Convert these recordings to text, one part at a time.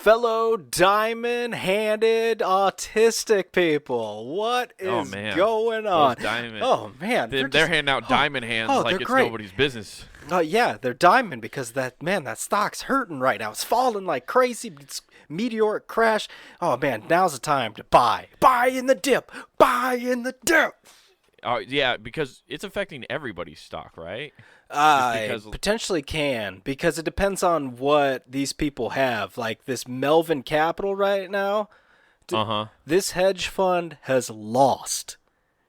fellow diamond-handed autistic people. What is going on? Those diamond. Oh, man. They're handing out diamond hands like it's great. nobody's business. Yeah, they're diamond because that stock's hurting right now. It's falling like crazy. It's meteoric crash. Oh, man, now's the time to buy. Buy in the dip. Buy in the dip. Yeah, because it's affecting everybody's stock, right? Potentially can, because it depends on what these people have. Like this Melvin Capital right now, this hedge fund has lost.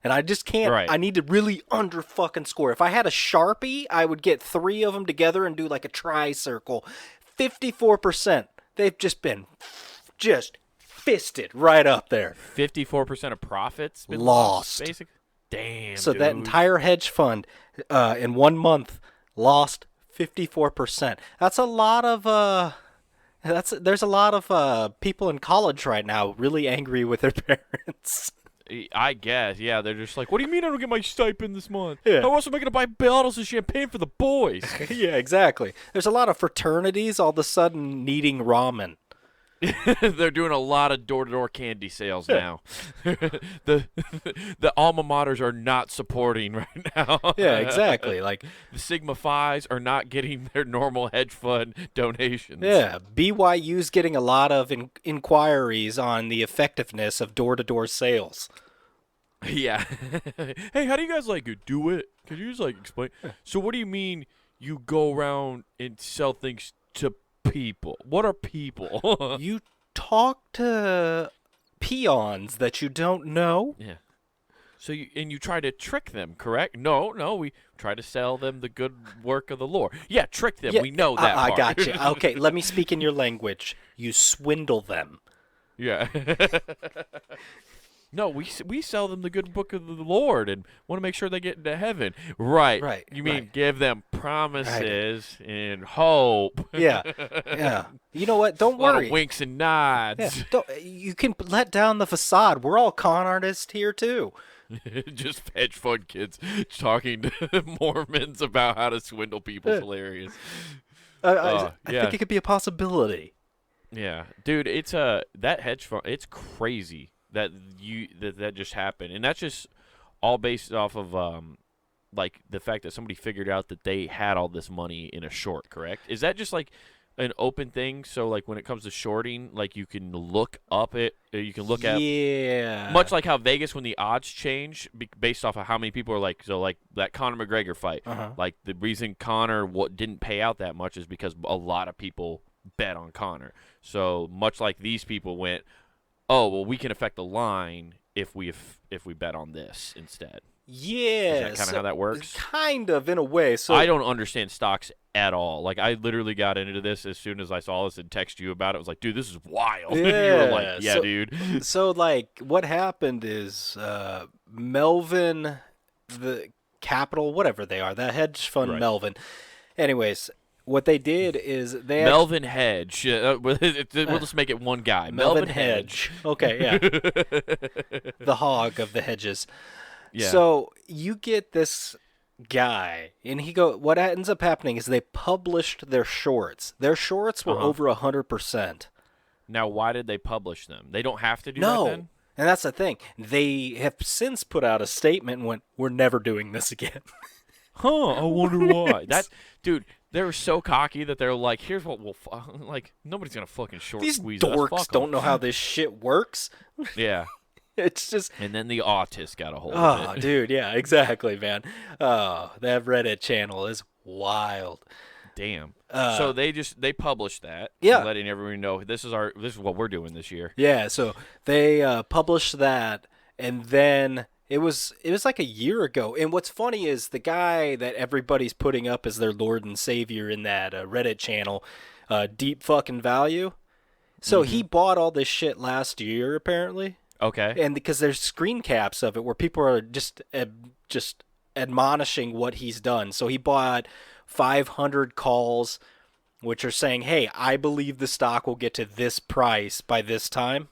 And I just can't, I need to really fucking score. If I had a Sharpie, I would get 3 of them together and do like a tri-circle. 54%. They've just been fisted right up there. 54% of profits been lost. Basically. Damn, so dude. That entire hedge fund in 1 month lost 54%. That's a lot of there's a lot of people in college right now really angry with their parents. I guess, yeah. They're just like, what do you mean I don't get my stipend this month? Yeah. How else am I going to buy bottles of champagne for the boys? Yeah, exactly. There's a lot of fraternities all of a sudden needing ramen. They're doing a lot of door-to-door candy sales now. the alma maters are not supporting right now. Yeah, exactly. Like the Sigma Phi's are not getting their normal hedge fund donations. Yeah, BYU's getting a lot of inquiries on the effectiveness of door-to-door sales. Yeah. Hey, how do you guys do it? Could you just explain? So what do you mean you go around and sell things to people? What are people? You talk to peons that you don't know. Yeah. So you try to trick them, correct? No, we try to sell them the good work of the Lord. Yeah, trick them. Yeah, we know that part. I got you. Okay, let me speak in your language. You swindle them. Yeah. No, we sell them the good book of the Lord and want to make sure they get into heaven. Right. You mean give them promises and hope. Yeah. You know what? Don't worry. A lot of winks and nods. Yeah. You can let down the facade. We're all con artists here too. Just hedge fund kids talking to Mormons about how to swindle people is hilarious. I think it could be a possibility. Yeah, dude, it's that hedge fund. It's crazy that just happened, and that's just all based off of the fact that somebody figured out that they had all this money in a short. Correct? Is that just an open thing? So when it comes to shorting, you can look up it. You can look at much like how Vegas when the odds change based off of how many people are that Conor McGregor fight. The reason Conor didn't pay out that much is because a lot of people bet on Conor. So much like these people went, oh well, we can affect the line if we bet on this instead. Yeah, is that kind of how that works? Kind of, in a way. So I don't understand stocks at all. I literally got into this as soon as I saw this and texted you about it. I was like, dude, this is wild. Yeah. And you were like, yeah, dude. So what happened is Melvin, the Capital, whatever they are, that hedge fund Melvin. Anyways, what they did is they Melvin Hedge. We'll just make it one guy. Melvin Hedge. Okay, yeah. The hog of the hedges. Yeah. So you get this guy, and what ends up happening is they published their shorts. Their shorts were over 100%. Now, why did they publish them? They don't have to do that then? And that's the thing. They have since put out a statement and went, we're never doing this again. I wonder why. Dude, they were so cocky that they're like, here's what we'll nobody's going to fucking short These squeeze dorks us. don't know how this shit works. Yeah. It's just... And then the autist got a hold of it. Oh, dude, yeah, exactly, man. Oh, that Reddit channel is wild. Damn. So they published that. Yeah. Letting everyone know this is what we're doing this year. Yeah, so they published that, and then it was like a year ago. And what's funny is the guy that everybody's putting up as their Lord and Savior in that Reddit channel, Deep Fucking Value. So he bought all this shit last year, apparently. Okay. And because there's screen caps of it where people are just admonishing what he's done. So he bought 500 calls, which are saying, hey, I believe the stock will get to this price by this time.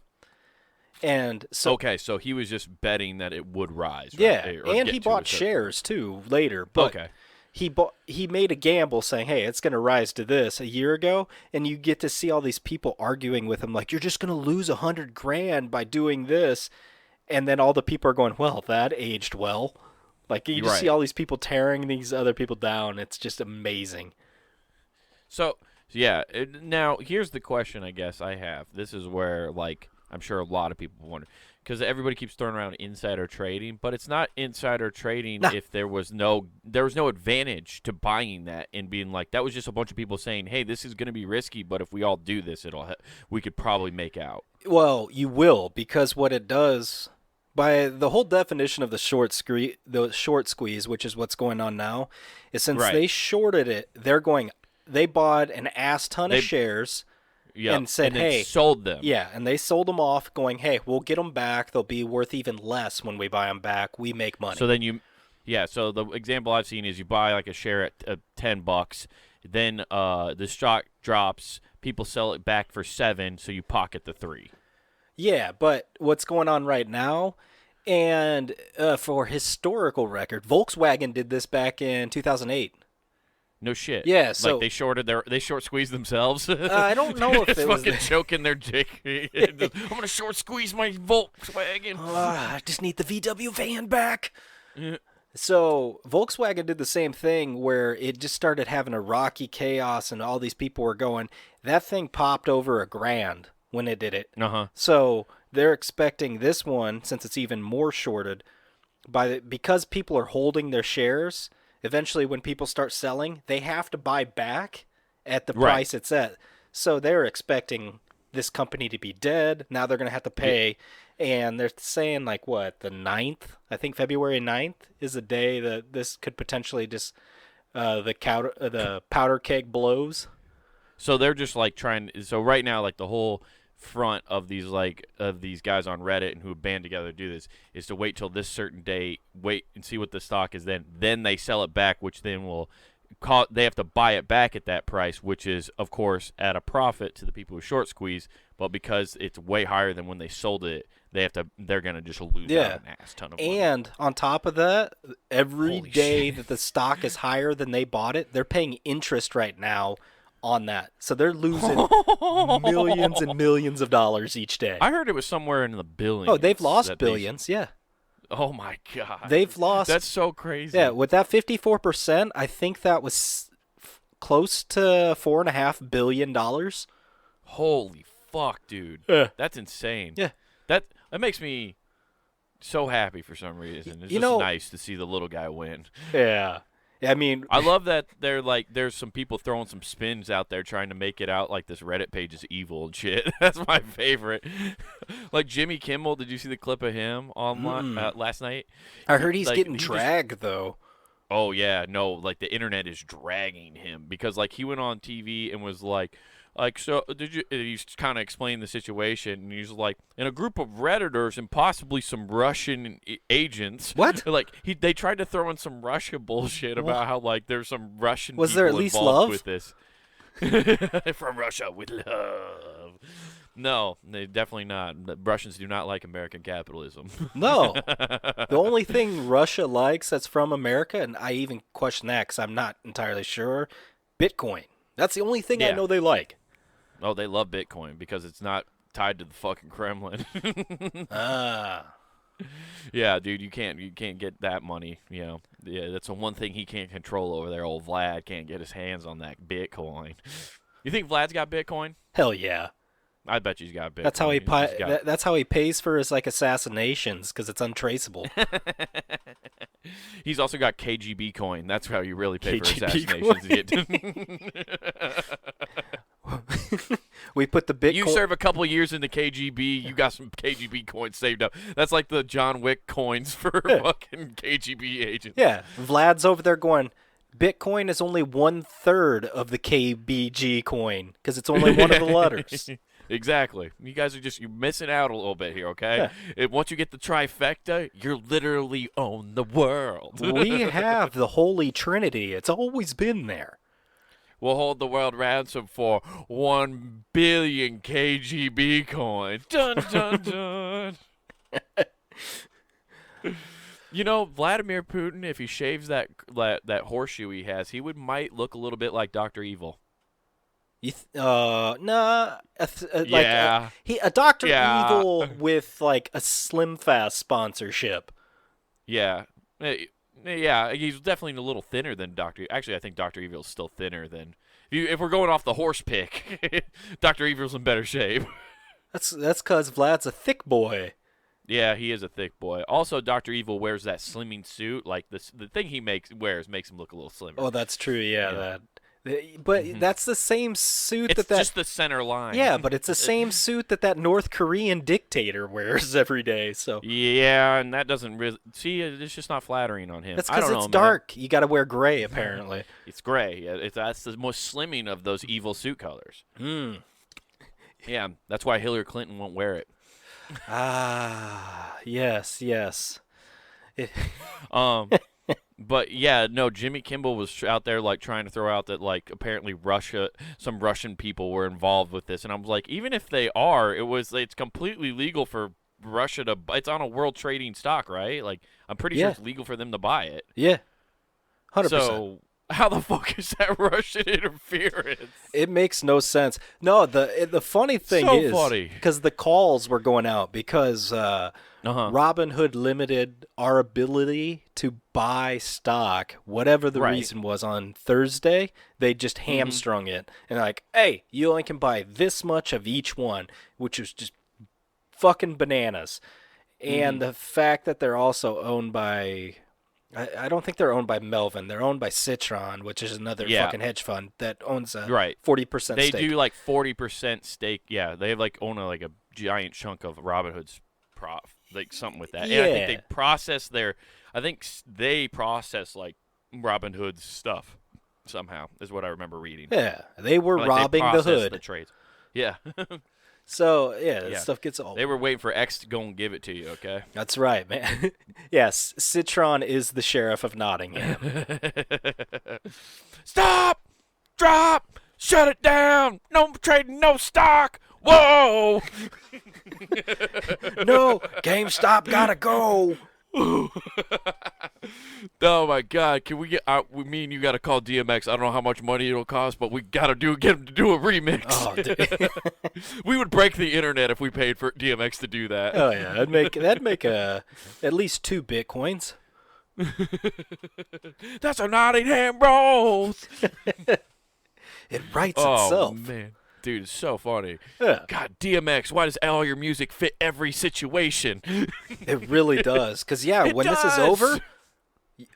And so okay, so he was just betting that it would rise. Right? Yeah, and he bought shares too later. But okay. he made a gamble saying, hey, it's going to rise to this a year ago, and you get to see all these people arguing with him like, you're just going to lose $100,000 by doing this, and then all the people are going, well, that aged well. Like, you just see all these people tearing these other people down. It's just amazing. So, yeah, now here's the question I guess I have. This is where, like, I'm sure a lot of people wonder. Because everybody keeps throwing around insider trading, but it's not insider trading if there was no advantage to buying that and being like, that was just a bunch of people saying, hey, this is going to be risky, but if we all do this, we could probably make out. Well, you will, because what it does, by the whole definition of the short squeeze, which is what's going on now, is since they shorted it, they bought an ass ton of shares. Yeah, and said, hey, sold them. Yeah, and they sold them off, going, hey, we'll get them back. They'll be worth even less when we buy them back. We make money. So then so the example I've seen is you buy like a share at $10, then the stock drops, people sell it back for $7, so you pocket the $3. Yeah, but what's going on right now, and for historical record, Volkswagen did this back in 2008. No shit. Yeah, so like they short squeezed themselves. I don't know if it was fucking choking their dick. I'm gonna short squeeze my Volkswagen. I just need the VW van back. So Volkswagen did the same thing where it just started having a rocky chaos, and all these people were going. That thing popped over $1,000 when it did it. So they're expecting this one, since it's even more shorted, because people are holding their shares. Eventually, when people start selling, they have to buy back at the price it's at. So they're expecting this company to be dead. Now they're going to have to pay. And they're saying, like, what, the 9th? I think February 9th is the day that this could potentially just, the powder keg blows. So they're just, like, so right now, like, the whole front of these guys on Reddit and who band together to do this is to wait till this certain day, wait and see what the stock is then they sell it back, which then they have to buy it back at that price, which is of course at a profit to the people who short squeeze, but because it's way higher than when they sold it, they're gonna just lose out an ass ton of money. And on top of that, every day that the stock is higher than they bought it, they're paying interest right now on that. So they're losing millions and millions of dollars each day. I heard it was somewhere in the billions. Oh, they've lost billions, yeah. Oh, my God. They've lost. That's so crazy. Yeah, with that 54%, I think that was close to $4.5 billion. Holy fuck, dude. Yeah. That's insane. Yeah. That makes me so happy for some reason. It's just nice to see the little guy win. Yeah. I mean, I love that there's some people throwing some spins out there trying to make it out like this Reddit page is evil and shit. That's my favorite. Like Jimmy Kimmel, did you see the clip of him online last night? I heard he's getting dragged though. Oh yeah, no, like the internet is dragging him because like he went on TV and was like so he's kind of explained the situation, and he's like, in a group of Redditors and possibly some Russian agents. What? Like they tried to throw in some Russia bullshit about how like there's some Russian was people there at least involved love with this. From Russia with love. No, they definitely not. The Russians do not like American capitalism. No. The only thing Russia likes that's from America, and I even question that because I'm not entirely sure, Bitcoin. That's the only thing I know they like. Oh, they love Bitcoin because it's not tied to the fucking Kremlin. Yeah, dude, you can't get that money. You know, yeah, that's the one thing he can't control over there. Old Vlad can't get his hands on that Bitcoin. You think Vlad's got Bitcoin? Hell yeah. I bet he's got Bitcoin. That's how he pays for his like assassinations because it's untraceable. He's also got KGB coin. That's how you really pay for assassinations. We put the Bitcoin. You serve a couple years in the KGB, you got some KGB coins saved up. That's like the John Wick coins for fucking KGB agents. Yeah, Vlad's over there going, Bitcoin is only 1/3 of the KBG coin because it's only one of the letters. Exactly. You guys are you're missing out a little bit here, okay? Yeah. Once you get the trifecta, you're literally own the world. We have the Holy Trinity. It's always been there. We'll hold the world ransom for 1 billion KGB coins. Dun, dun, dun. You know, Vladimir Putin, if he shaves that horseshoe he has, might look a little bit like Dr. Evil. Nah, Yeah. a Dr. Yeah. Evil with like a Slim Fast sponsorship. Yeah. Yeah, he's definitely a little thinner than Dr. Actually, I think Dr. Evil's still thinner than if we're going off the horse pick, Dr. Evil's in better shape. That's cuz Vlad's a thick boy. Yeah, he is a thick boy. Also, Dr. Evil wears that slimming suit. Like the thing he wears makes him look a little slimmer. Oh, that's true. Yeah. But that's the same suit it's that just the center line. Yeah, but it's the same suit that North Korean dictator wears every day. So yeah, and that doesn't really it's just not flattering on him. That's because it's dark. You got to wear gray apparently. It's gray. Yeah, that's the most slimming of those evil suit colors. Yeah, that's why Hillary Clinton won't wear it. Yes. But yeah, no, Jimmy Kimmel was out there like trying to throw out that like apparently some Russian people were involved with this, and I was like, even if they are, it's completely legal for Russia to. It's on a world trading stock, right? Like I'm pretty sure it's legal for them to buy it. Yeah, 100%. So how the fuck is that Russian interference? It makes no sense. No, the funny thing is because the calls were going out because Robinhood limited our ability to buy stock, whatever the reason was on Thursday. They just hamstrung it and like, hey, you only can buy this much of each one, which was just fucking bananas. And the fact that they're also owned by I don't think they're owned by Melvin. They're owned by Citron, which is another fucking hedge fund that owns a 40% stake. They do like 40% stake. Yeah, they have like own a giant chunk of Robinhood's like something with that. Yeah. And I think they process like Robinhood's stuff somehow is what I remember reading. Yeah, they were robbing the hood. The trades. Yeah. So, that stuff gets old. They were waiting for X to go and give it to you, okay? That's right, man. Yes, Citron is the sheriff of Nottingham. Stop! Drop! Shut it down! No trading, no stock! Whoa! No, GameStop gotta go. Oh my God! Can we get? Me and you got to call DMX. I don't know how much money it'll cost, but we got to get him to do a remix. Oh, dude. We would break the internet if we paid for DMX to do that. Oh yeah, that'd make at least 2 Bitcoins. That's a Nottingham Rolls. It writes itself. Oh man. Dude, it's so funny. Yeah. God, DMX, why does all your music fit every situation? It really does. Because, when this is over,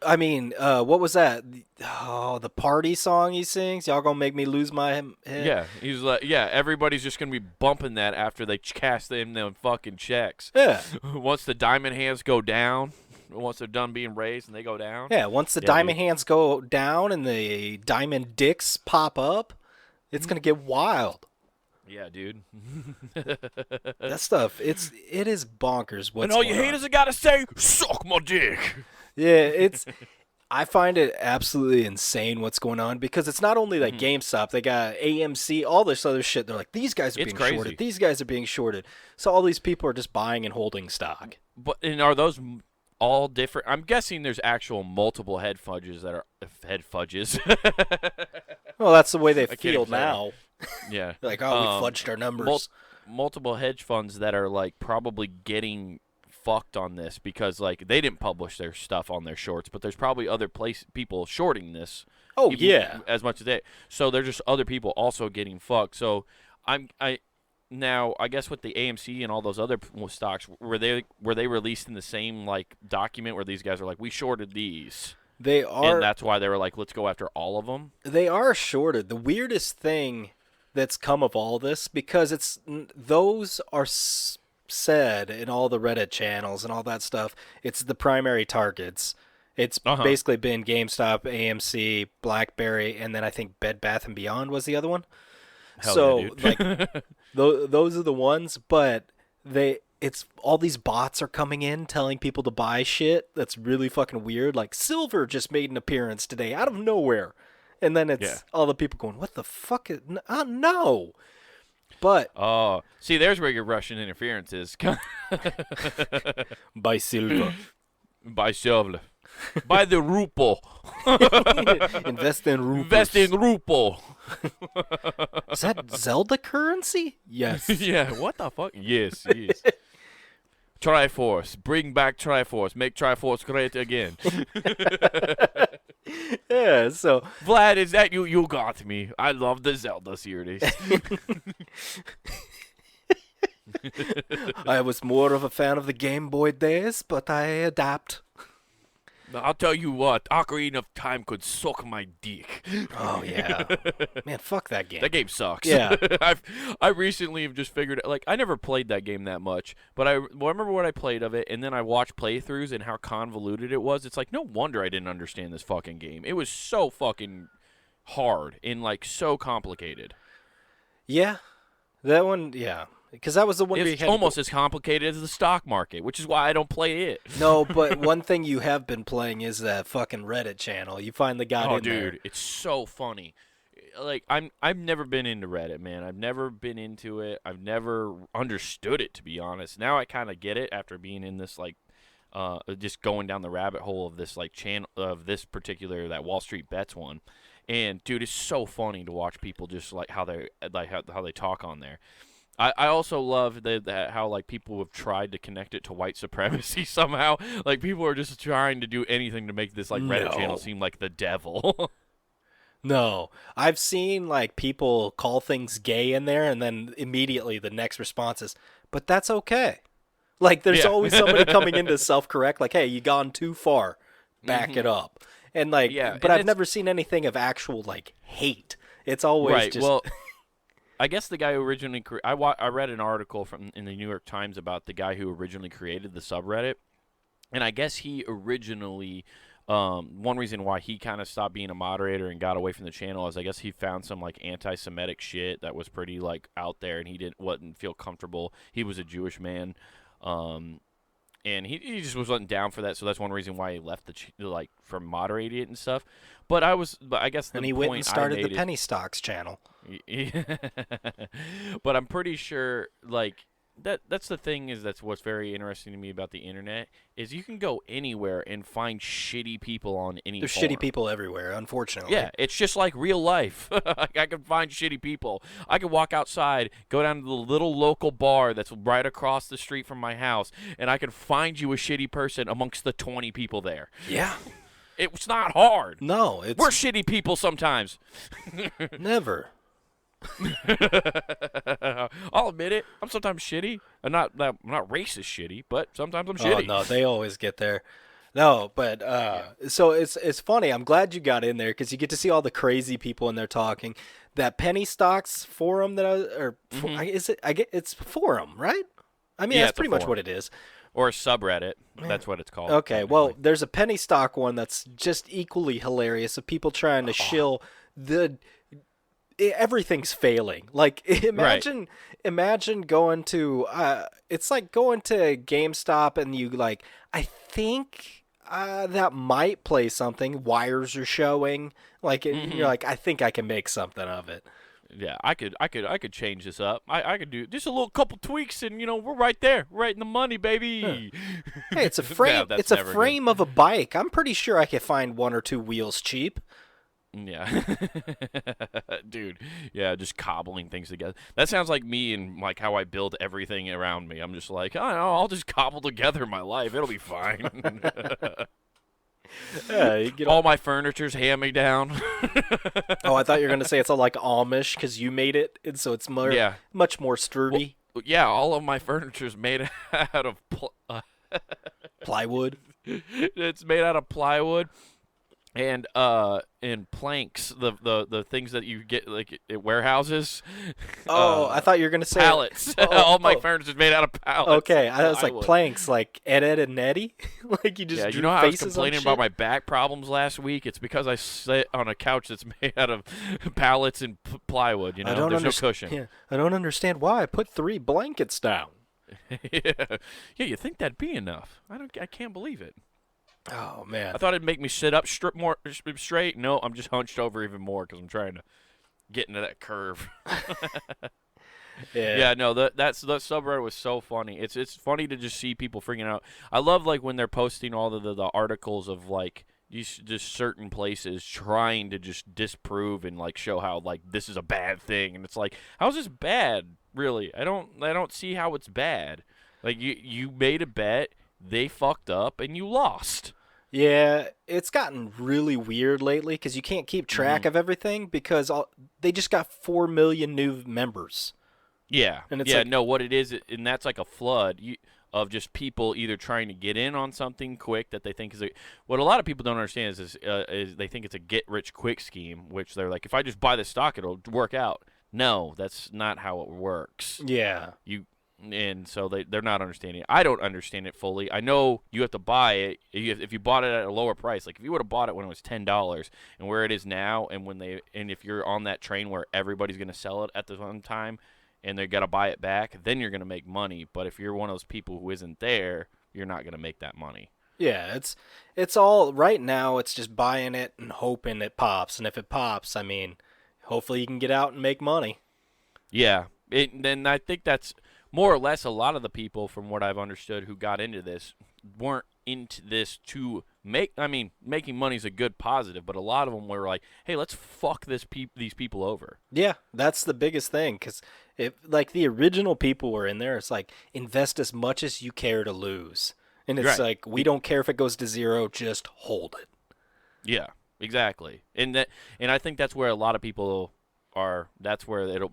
I mean, what was that? Oh, the party song he sings? Y'all gonna make me lose my head? Yeah, he's like, everybody's just gonna be bumping that after they cash them fucking checks. Yeah. Once the diamond hands go down, once they're done being raised and they go down. Yeah, once the diamond hands go down and the diamond dicks pop up, it's gonna get wild. Yeah, dude. That stuff, it is bonkers. And all you haters have got to say, suck my dick. Yeah, I find it absolutely insane what's going on because it's not only like GameStop, they got AMC, all this other shit. They're like, these guys are being shorted. These guys are being shorted. So all these people are just buying and holding stock. And are those all different? I'm guessing there's actual multiple head fudges that are head fudges. Well, that's the way they feel now. Yeah. Like, we fudged our numbers. Multiple hedge funds that are like probably getting fucked on this because like they didn't publish their stuff on their shorts, but there's probably other people shorting this. Oh yeah, as much as they. So there's just other people also getting fucked. So now I guess with the AMC and all those other stocks were they released in the same like document where these guys are like, we shorted these. They are, and that's why they were like, let's go after all of them. They are shorted. The weirdest thing that's come of all this, because those are said in all the Reddit channels and all that stuff, it's the primary targets. It's basically been GameStop, AMC, BlackBerry, and then I think Bed Bath & Beyond was the other one. Hell yeah, like those are the ones, but it's all these bots are coming in telling people to buy shit that's really fucking weird. Like silver just made an appearance today out of nowhere. And then it's all the people going, what the fuck? No. But see, there's where your Russian interference is. Buy silver. Buy silver. Buy the ruble. Invest in rubles. Invest in ruble. Is that Zelda currency? Yes. Yeah, what the fuck? Yes. Triforce. Bring back Triforce. Make Triforce great again. Yeah, so... Vlad, is that you? You got me. I love the Zelda series. I was more of a fan of the Game Boy days, but I adapt. I'll tell you what, Ocarina of Time could suck my dick. Oh, yeah. Man, fuck that game. That game sucks. Yeah. I recently have just figured, like, I never played that game that much, but I remember what I played of it, and then I watched playthroughs and how convoluted it was. It's like, no wonder I didn't understand this fucking game. It was so fucking hard and, like, so complicated. Yeah. That one, yeah. Because that was the one it's almost as complicated as the stock market, which is why I don't play it. No, but one thing you have been playing is that fucking Reddit channel. You finally got in there. Oh, dude, it's so funny. Like, I've never been into Reddit, man. I've never been into it. I've never understood it, to be honest. Now I kind of get it after being in this, like, just going down the rabbit hole of this, like, channel of this particular, that Wall Street Bets one. And, dude, it's so funny to watch people just, like, how they talk on there. I also love that how, like, people have tried to connect it to white supremacy somehow. Like, people are just trying to do anything to make this, like, Reddit channel seem like the devil. No. I've seen, like, people call things gay in there, and then immediately the next response is, but that's okay. Like, there's always somebody coming in to self-correct, like, hey, you gone too far. Back it up. And, like, but I've never seen anything of actual, like, hate. It's always just... Well, I guess the guy who originally I read an article in the New York Times about the guy who originally created the subreddit, and I guess he originally one reason why he kind of stopped being a moderator and got away from the channel is I guess he found some, like, anti-Semitic shit that was pretty, like, out there, and he wasn't feel comfortable. He was a Jewish man, and he just wasn't down for that, so that's one reason why he left like, from moderating it and stuff. But I guess the and he point went and started the Penny Stocks channel. But I'm pretty sure, like, that's the thing that's what's very interesting to me about the internet is you can go anywhere and find shitty people on any There's forum. Shitty people everywhere, unfortunately. Yeah, it's just like real life. I can find shitty people. I could walk outside, go down to the little local bar that's right across the street from my house, and I could find you a shitty person amongst the 20 people there. Yeah. It's not hard. No, we're shitty people sometimes. Never. I'll admit it. I'm sometimes shitty. I'm not racist shitty, but sometimes I'm shitty. Oh no, they always get there. No, but so it's funny. I'm glad you got in there because you get to see all the crazy people in there talking. That Penny Stocks forum it's forum, right? I mean, that's pretty much what it is. Or a subreddit. That's what it's called. Okay, well, there's a penny stock one that's just equally hilarious of people trying to shill everything's failing. Like, imagine going to it's like going to GameStop and you, like, I think that might play something. Wires are showing. Like, you're like, I think I can make something of it. Yeah, I could change this up. I could do just a little couple tweaks, and we're right there, right in the money, baby. Hey, it's a frame. It's a frame of a bike. I'm pretty sure I could find one or two wheels cheap. Yeah, dude. Yeah, just cobbling things together. That sounds like me and like how I build everything around me. I'm just like, I don't know, I'll just cobble together my life. It'll be fine. Yeah, all my furniture's hand-me-down. Oh, I thought you were going to say it's all like Amish because you made it, and so it's much more sturdy. Well, yeah, all of my furniture's made out of plywood. It's made out of plywood and planks, the things that you get like at warehouses. Oh, I thought you were gonna say pallets. All my furniture is made out of pallets. Okay, I was like planks, like Ed and Eddie. Like you just drew faces. You know how I was complaining about my back problems last week? It's because I sit on a couch that's made out of pallets and plywood. There's no cushion. Yeah, I don't understand why I put 3 blankets down. Yeah, you think that'd be enough? I can't believe it. Oh, man. I thought it'd make me sit up more straight. No, I'm just hunched over even more because I'm trying to get into that curve. Yeah, no, that subreddit was so funny. It's funny to just see people freaking out. I love like when they're posting all the articles of like just certain places trying to just disprove and like show how like this is a bad thing, and it's like, how's this bad? Really, I don't see how it's bad. Like you made a bet, they fucked up, and you lost. Yeah, it's gotten really weird lately because you can't keep track of everything because they just got 4 million new members. Yeah, and it's no, what it is, and that's like a flood of just people either trying to get in on something quick that they think is what a lot of people don't understand is they think it's a get-rich-quick scheme, which they're like, if I just buy the stock, it'll work out. No, that's not how it works. Yeah. And so they're not understanding it. I don't understand it fully. I know you have to buy it if you bought it at a lower price. Like if you would have bought it when it was $10 and where it is now, and if you're on that train where everybody's going to sell it at the one time and they're going to buy it back, then you're going to make money. But if you're one of those people who isn't there, you're not going to make that money. Yeah, it's all right now. It's just buying it and hoping it pops. And if it pops, I mean, hopefully you can get out and make money. Yeah, then I think that's more or less a lot of the people, from what I've understood, who got into this weren't into this to make. I mean, making money is a good positive, but a lot of them were like, "Hey, let's fuck these people over." Yeah, that's the biggest thing because if like the original people were in there, it's like invest as much as you care to lose, and it's like we don't care if it goes to zero, just hold it. Yeah, exactly, and I think that's where a lot of people are. That's where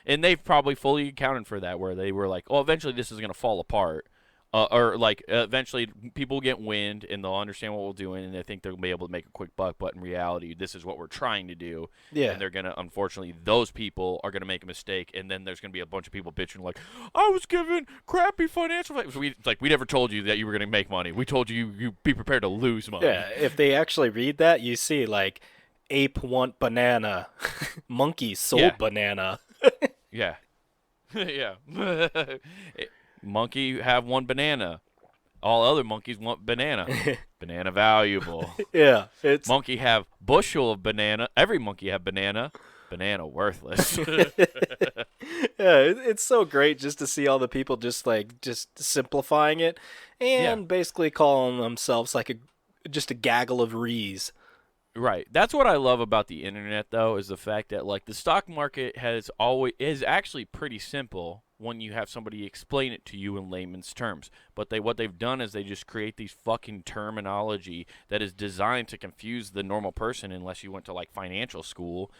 and they've probably fully accounted for that, where they were like, oh, eventually this is going to fall apart. Or like eventually people get wind and they'll understand what we're doing and they think they'll be able to make a quick buck, but in reality, this is what we're trying to do. Yeah. And they're going to, unfortunately, those people are going to make a mistake, and then there's going to be a bunch of people bitching like, I was given crappy financial advice. We never told you that you were going to make money. We told you be prepared to lose money. Yeah, if they actually read that, you see like ape want banana, monkey sold banana. Yeah. Yeah. Monkey have one banana. All other monkeys want banana. Banana valuable. Yeah. Monkey have bushel of banana. Every monkey have banana. Banana worthless. Yeah, it's so great just to see all the people just simplifying it and basically calling themselves like just a gaggle of rees. Right. That's what I love about the internet, though, is the fact that like the stock market is actually pretty simple when you have somebody explain it to you in layman's terms. But what they've done is they just create these fucking terminology that is designed to confuse the normal person unless you went to like financial school.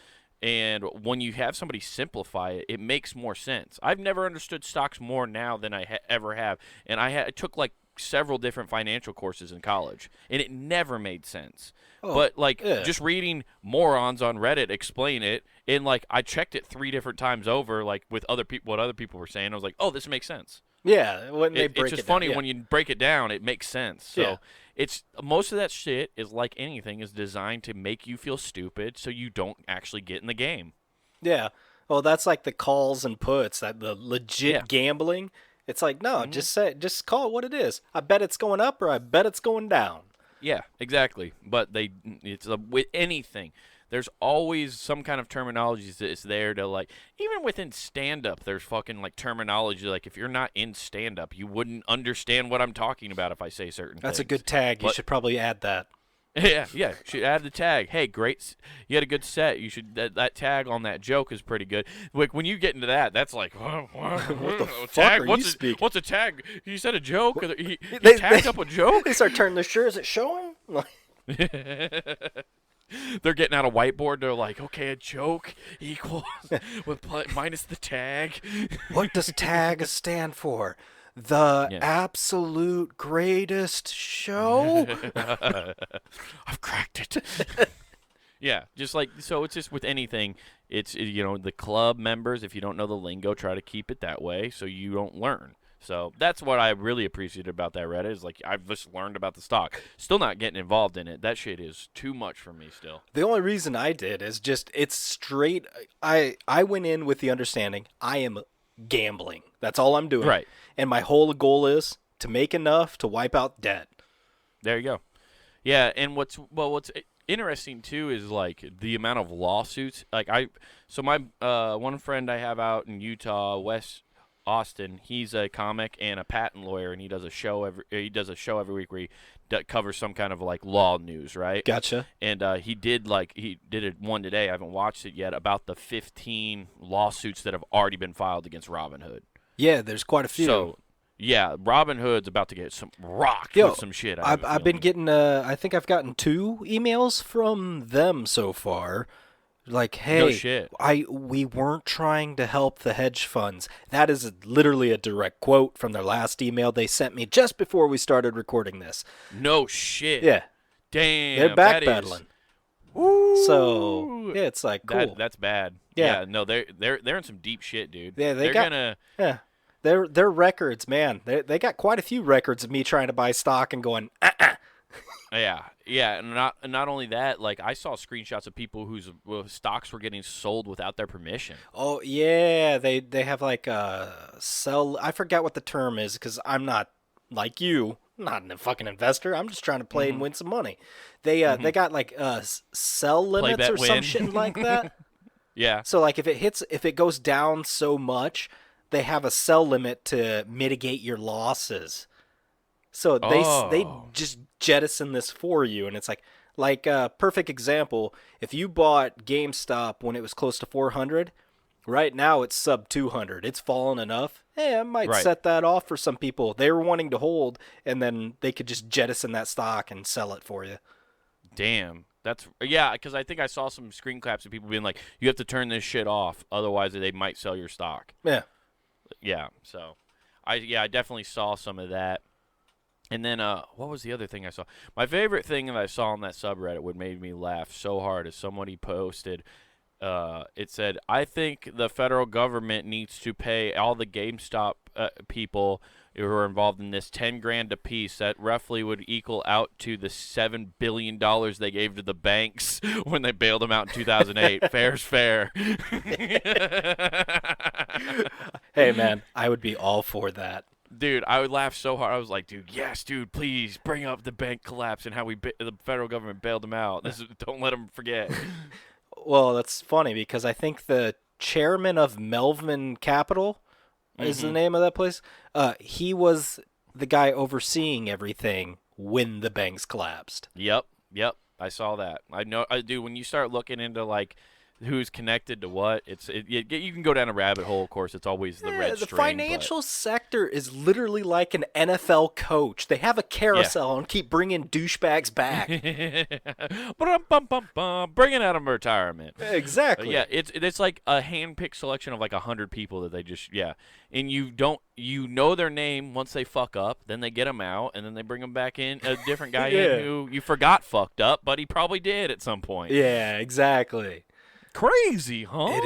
And when you have somebody simplify it, it makes more sense. I've never understood stocks more now than I ever have, and I took like several different financial courses in college, and it never made sense. But like just reading morons on Reddit explain it, and like I checked it 3 different times over, like with other people, what other people were saying. I was like, oh, this makes sense. Yeah, when they break it's just it funny down. when you break it down, it makes sense. So it's most of that shit is like anything is designed to make you feel stupid, so you don't actually get in the game. Yeah, well, that's like the calls and puts, that the legit gambling. It's like no, just call it what it is. I bet it's going up, or I bet it's going down. Yeah, exactly. But with anything, there's always some kind of terminology that's there to like. Even within stand-up, there's fucking like terminology. Like if you're not in stand-up, you wouldn't understand what I'm talking about if I say certain things. That's a good tag. You should probably add that. Yeah. Should add the tag. Hey, great! You had a good set. You should that tag on that joke is pretty good. Like when you get into that, that's like what the fuck are you speaking? What's a tag? You said a joke. He tagged up a joke. They start turning their shirt. Is it showing? They're getting out a whiteboard. They're like, okay, a joke equals minus the tag. What does tag stand for? The absolute greatest show? I've cracked it. Yeah, just like, so it's just with anything, it's, the club members, if you don't know the lingo, try to keep it that way so you don't learn. So that's what I really appreciated about that Reddit is like I've just learned about the stock. Still not getting involved in it. That shit is too much for me still. The only reason I did is just it's straight. I went in with the understanding I am gambling. That's all I'm doing. Right. And my whole goal is to make enough to wipe out debt. There you go. Yeah, and what's interesting too is like the amount of lawsuits. Like my one friend I have out in Utah, West Austin, he's a comic and a patent lawyer, and he does a show every week where he covers some kind of like law news, right? Gotcha. And he did one today. I haven't watched it yet, about the 15 lawsuits that have already been filed against Robinhood. Yeah, there's quite a few. So yeah, Robinhood's about to get some rocked with some shit. I've been getting I think I've gotten 2 emails from them so far. Like, hey, no shit. We weren't trying to help the hedge funds. That is literally a direct quote from their last email they sent me just before we started recording this. No shit. Yeah. Damn. They're backpedaling. So yeah, it's like cool. That's bad. Yeah. No, they're in some deep shit, dude. Yeah, their records, man. They got quite a few records of me trying to buy stock and going, Yeah, and not only that, like I saw screenshots of people whose stocks were getting sold without their permission. Oh yeah, they have like a sell. I forget what the term is because I'm not like you, not a fucking investor. I'm just trying to play and win some money. They got like sell limits or some shit like that. Yeah. So like if it goes down so much, they have a sell limit to mitigate your losses. So they just jettison this for you, and it's like perfect example. If you bought GameStop when it was close to 400, right now it's sub 200. It's fallen enough. Hey, I might set that off for some people. They were wanting to hold, and then they could just jettison that stock and sell it for you. Damn. Because I think I saw some screen caps of people being like, you have to turn this shit off, otherwise they might sell your stock. Yeah. Yeah, so I definitely saw some of that. And then what was the other thing I saw? My favorite thing that I saw on that subreddit, what made me laugh so hard, is somebody posted, it said, I think the federal government needs to pay all the GameStop people who are involved in this $10,000 a piece. That roughly would equal out to the $7 billion they gave to the banks when they bailed them out in 2008. Fair's fair. Hey, man, I would be all for that. Dude, I would laugh so hard. I was like, dude, yes, dude, please bring up the bank collapse and how the federal government bailed them out. Don't let them forget. Well, that's funny because I think the chairman of Melvin Capital is the name of that place. He was the guy overseeing everything when the banks collapsed. Yep. I saw that. I know. I do. When you start looking into like who's connected to what, you can go down a rabbit hole. Of course, it's always the red string. The financial sector is literally like an NFL coach. They have a carousel and keep bringing douchebags back. Bringing out of retirement. Exactly. It's like a hand-picked selection of like 100 people that they just and you know their name once they fuck up, then they get them out, and then they bring them back in, a different guy in who you forgot fucked up, but he probably did at some point. Yeah, exactly. Crazy, huh?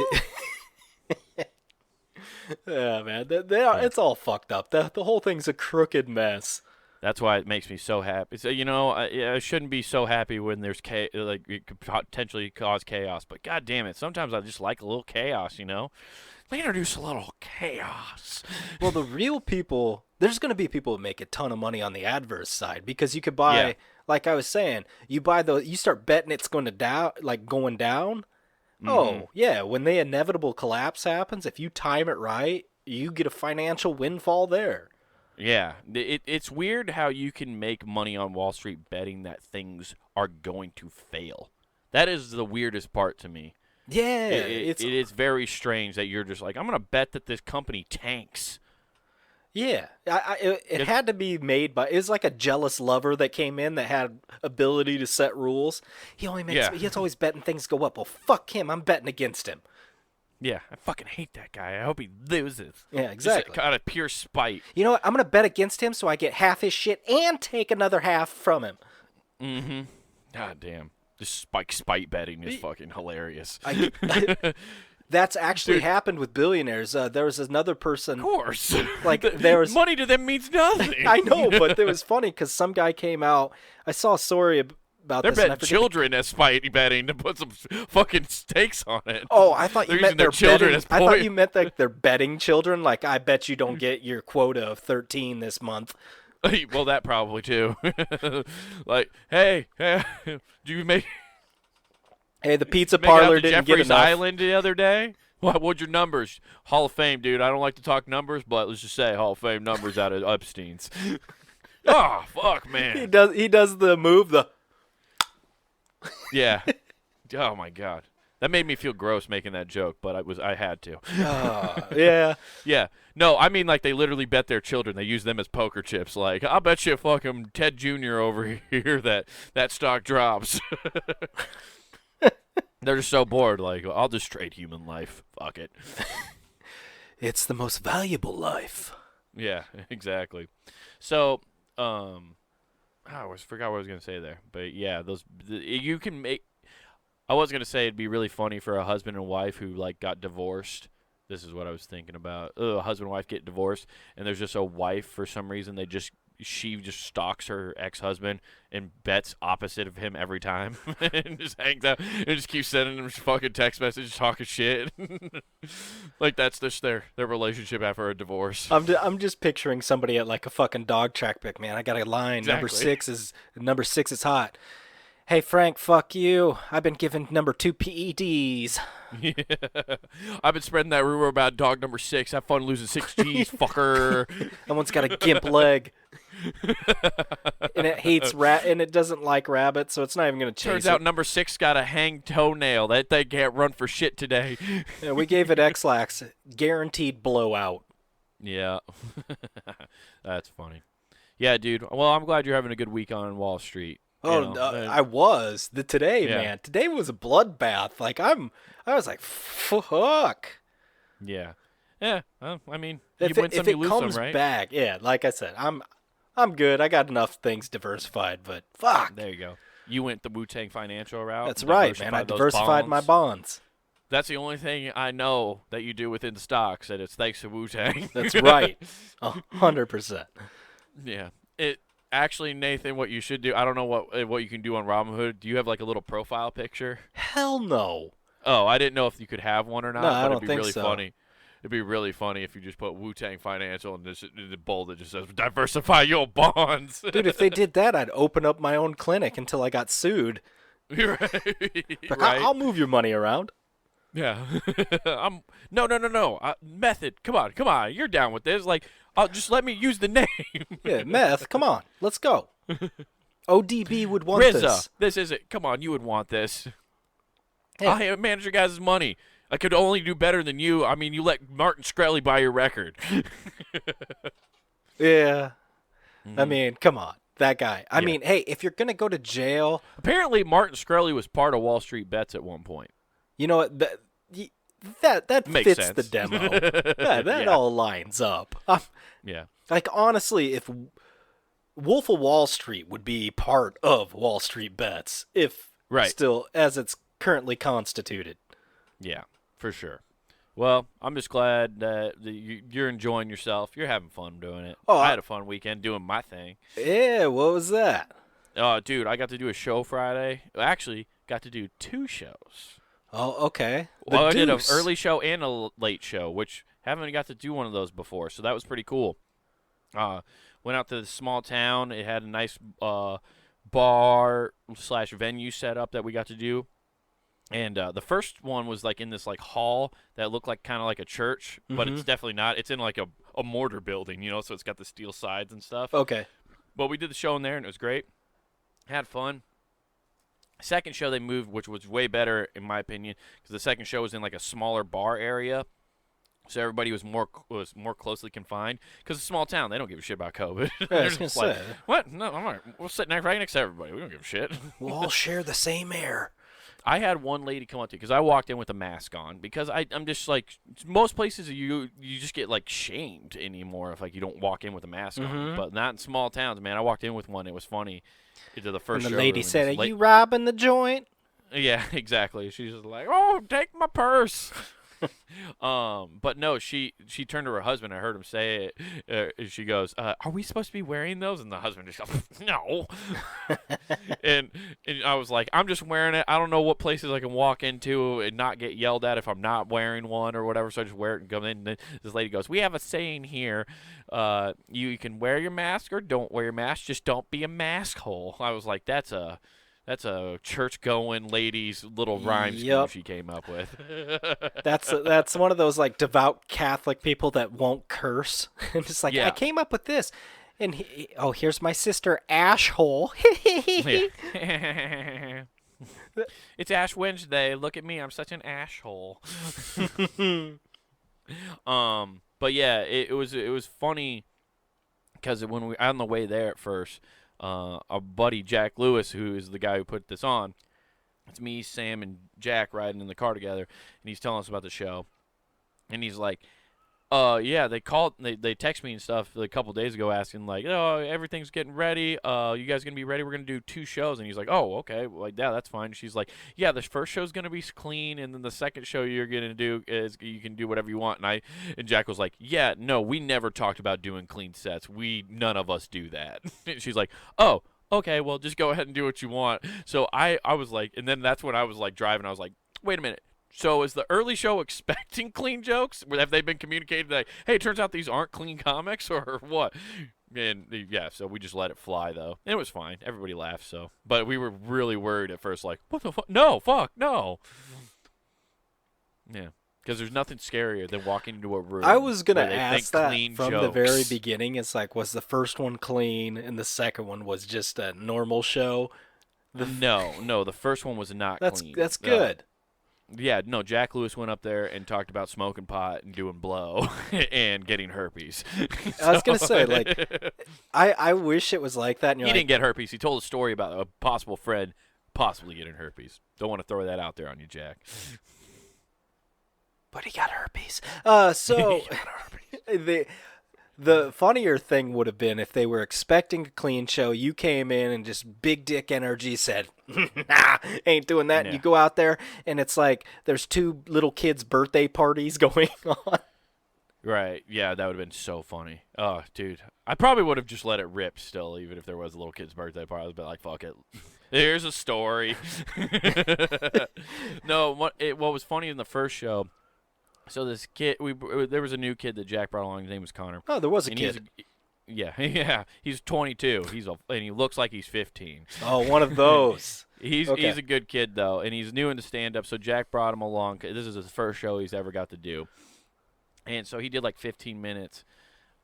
Yeah, man. It's all fucked up. The whole thing's a crooked mess. That's why it makes me so happy. So, I shouldn't be so happy when there's it could potentially cause chaos. But god damn it, sometimes I just like a little chaos. They introduce a little chaos. Well, the real people, there's going to be people who make a ton of money on the adverse side because you could buy, like I was saying, you start betting it's going down. Mm-hmm. Oh, yeah, when the inevitable collapse happens, if you time it right, you get a financial windfall there. Yeah, it's weird how you can make money on Wall Street betting that things are going to fail. That is the weirdest part to me. Yeah. It is very strange that you're just like, I'm going to bet that this company tanks. Yeah, it had to be made by. It was like a jealous lover that came in that had ability to set rules. He's always betting things go up. Well, fuck him. I'm betting against him. Yeah, I fucking hate that guy. I hope he loses. Yeah, exactly. Just out of pure spite. You know what? I'm gonna bet against him so I get half his shit and take another half from him. Mm-hmm. God damn. Just spite betting is fucking hilarious. That's actually happened with billionaires. There was another person. Of course. Like there was money to them means nothing. I know, but it was funny because some guy came out. I saw a story about They're this. betting children as spite betting to put some fucking stakes on it. Oh, I thought you meant their children as I thought you meant like they're betting children. Like I bet you don't get your quota of 13 this month. Well, that probably too. Like, hey, do you make? Hey, the pizza Make it out parlor to didn't get Jeffrey's enough. Island the other day. What'd your numbers? Hall of Fame, dude. I don't like to talk numbers, but let's just say Hall of Fame numbers out of Epstein's. Oh, fuck, man. He does the move, Yeah. Oh, my God. That made me feel gross making that joke, but I had to. yeah. Yeah. No, I mean, like, they literally bet their children. They use them as poker chips. Like, I'll bet you fucking Ted Jr. over here that stock drops. They're just so bored. Like, I'll just trade human life. Fuck it. It's the most valuable life. Yeah, exactly. So, I forgot what I was gonna say there, but yeah, you can make. I was gonna say it'd be really funny for a husband and wife who like got divorced. This is what I was thinking about. A husband and wife get divorced, and there's just a wife for some reason. She just stalks her ex-husband and bets opposite of him every time, and just hangs out and just keeps sending him fucking text messages talking shit. Like that's just their relationship after a divorce. I'm just picturing somebody at like a fucking dog track pick, man. I got a line. Exactly. Number six is hot. Hey Frank, fuck you. I've been given number 2 PEDs. Yeah. I've been spreading that rumor about dog number 6. Have fun losing 6 G's, fucker. That one's got a gimp leg. And it hates and it doesn't like rabbits, so it's not even gonna chase Turns it. out number 6 got a hanged toenail. That thing can't run for shit today. Yeah, we gave it X-Lax, guaranteed blowout. Yeah. That's funny. Yeah, dude. Well, I'm glad you're having a good week on Wall Street. I was today, Yeah. man. Today was a bloodbath. Like I was like, fuck. Yeah. Yeah. Well, I mean, If you win some, you it lose comes some, right? back, yeah. Like I said, I'm good. I got enough things diversified, but fuck. There you go. You went the Wu-Tang financial route. That's right, man. I diversified my bonds. That's the only thing I know that you do within the stocks, and it's thanks to Wu-Tang. That's right. 100%. Yeah. Actually, Nathan, what you should do, I don't know what you can do on Robinhood. Do you have like a little profile picture? Hell no. Oh, I didn't know if you could have one or not. No, but I don't it'd be think really so. funny. It'd be really funny if you just put Wu-Tang Financial and this in the bold that just says diversify your bonds. Dude, if they did that, I'd open up my own clinic until I got sued. Right. Like, Right. I'll move your money around. Yeah. No. Method. Come on. You're down with this. Like, just let me use the name. Yeah, meth. Come on, let's go. ODB would want RZA. this. This is it. Come on, you would want this. Hey. I manage your guys' money. I could only do better than you. I mean, you let Martin Shkreli buy your record. Yeah. I mean, come on. That guy. I mean, hey, if you're going to go to jail. Apparently, Martin Shkreli was part of Wall Street Bets at one point. You know what? That Makes fits sense. the demo. Yeah, that all lines up. Yeah. Like, honestly, if Wolf of Wall Street would be part of Wall Street Bets, if still as it's currently constituted. Yeah, for sure. Well, I'm just glad that you're enjoying yourself. You're having fun doing it. Oh, I had a fun weekend doing my thing. Yeah, what was that? Oh, dude, I got to do a show Friday. Actually, got to do 2 shows. Oh, okay. Well, I did an early show and a late show, which haven't got to do one of those before, so that was pretty cool. Went out to the small town. It had a nice bar/venue set up that we got to do. And the first one was like in this like hall that looked like kind of like a church, but it's definitely not. It's in like a mortar building, you know, so it's got the steel sides and stuff. Okay. But we did the show in there, and it was great. Had fun. Second show they moved, which was way better in my opinion, because the second show was in like a smaller bar area, so everybody was more closely confined. Because it's a small town, they don't give a shit about COVID. Yeah, I They're was just gonna like, say. what? No, I'm right. We'll sit right next to everybody. We don't give a shit. We'll all share the same air. I had one lady come up to me because I walked in with a mask on because I'm just like most places you just get like shamed anymore if like you don't walk in with a mask on, but not in small towns, man. I walked in with one. It was funny. Into the first And the showroom, lady and said, this "Are you robbing the joint?" Yeah, exactly. She's just like, "Oh, take my purse." But no, she turned to her husband. I heard him say it. She goes, "Are we supposed to be wearing those?" And the husband just goes, "No." and I was like, "I'm just wearing it. I don't know what places I can walk into and not get yelled at if I'm not wearing one or whatever. So I just wear it and come in." And then this lady goes, "We have a saying here. You can wear your mask or don't wear your mask. Just don't be a mask hole." I was like, That's That's a church-going lady's little rhyme scheme she came up with. That's one of those like devout Catholic people that won't curse. And just like, I came up with this. And here's my sister Ashhole. It's Ash Wednesday. Look at me. I'm such an ashhole. But yeah, it was funny because when we on the way there at first, our buddy Jack Lewis, who is the guy who put this on, it's me, Sam, and Jack riding in the car together, and he's telling us about the show, and he's like, yeah, they text me and stuff a couple days ago asking like, oh, everything's getting ready. You guys gonna be ready? We're gonna do 2 shows. And he's like, oh, okay, well, yeah, that's fine. She's like, yeah, the first show's gonna be clean, and then the second show you're gonna do is you can do whatever you want. And Jack was like, yeah, no, we never talked about doing clean sets. None of us do that. And she's like, oh, okay, well, just go ahead and do what you want. So I was like, and then that's when I was like driving. I was like, wait a minute. So is the early show expecting clean jokes? Have they been communicated like, hey, it turns out these aren't clean comics or what? And yeah, so we just let it fly though. And it was fine. Everybody laughed. So, but we were really worried at first, like, what the fuck? No, fuck, no. Yeah, because there's nothing scarier than walking into a room. I was gonna ask that from jokes. the very beginning. It's like, was the first one clean and the second one was just a normal show? No, the first one was not clean. That's good. Yeah, no, Jack Lewis went up there and talked about smoking pot and doing blow and getting herpes. I was going to say, like, I wish it was like that. And he didn't get herpes. He told a story about a possible friend possibly getting herpes. Don't want to throw that out there on you, Jack. But he got herpes. So the funnier thing would have been if they were expecting a clean show, you came in and just big dick energy said, nah, ain't doing that. Yeah. And you go out there and it's like there's 2 little kids' birthday parties going on. Right. Yeah, that would have been so funny. Oh, dude. I probably would have just let it rip still, even if there was a little kid's birthday party. I would have been like, fuck it. Here's a story. No, what was funny in the first show, so this kid, there was a new kid that Jack brought along. His name was Connor. Oh, there was a kid. Yeah. He's 22. And he looks like he's 15. Oh, one of those. He's a good kid though, and he's new into stand-up. So Jack brought him along. This is his first show he's ever got to do, and so he did like 15 minutes.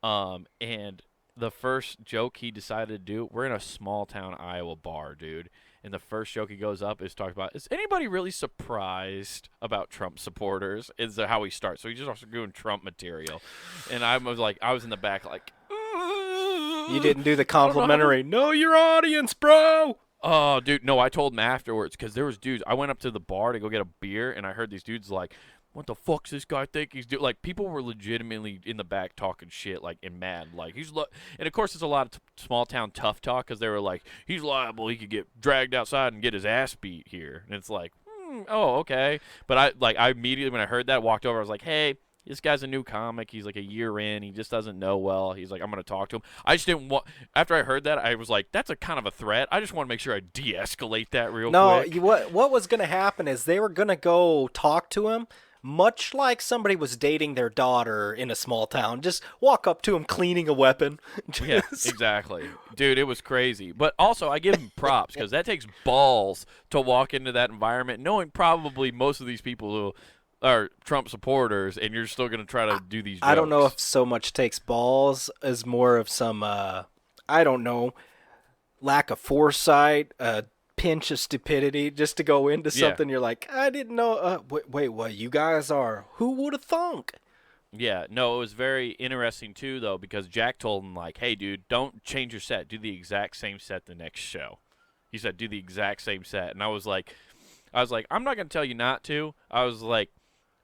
And the first joke he decided to do, we're in a small town Iowa bar, dude. And the first joke he goes up is talking about, is anybody really surprised about Trump supporters? Is how he starts. So he's just also doing Trump material. And I was in the back like, you didn't do the complimentary, know your audience, bro. Oh, dude, no, I told him afterwards because there was dudes. I went up to the bar to go get a beer, and I heard these dudes like, what the fuck's this guy think he's doing? Like, people were legitimately in the back talking shit, like, and mad. Like, and of course, it's a lot of small town tough talk because they were like, he's liable. He could get dragged outside and get his ass beat here. And it's like, oh, okay. But I immediately, when I heard that, walked over. I was like, hey, this guy's a new comic. He's like a year in. He just doesn't know well. He's like, I'm going to talk to him. I just didn't want, after I heard that, I was like, that's a kind of a threat. I just want to make sure I de-escalate that real quick. No, what was going to happen is they were going to go talk to him. Much like somebody was dating their daughter in a small town. Just walk up to him cleaning a weapon. Yeah, exactly. Dude, it was crazy. But also, I give him props because that takes balls to walk into that environment knowing probably most of these people who are Trump supporters, and you're still going to try to do these jokes. I don't know if so much takes balls as more of some, I don't know, lack of foresight, pinch of stupidity just to go into something. You're like, I didn't know. Wait, what? You guys are? Who would have thunk? Yeah, no, it was very interesting too, though, because Jack told him like, hey, dude, don't change your set. Do the exact same set the next show. He said, do the exact same set, and I was like, I'm not gonna tell you not to. I was like,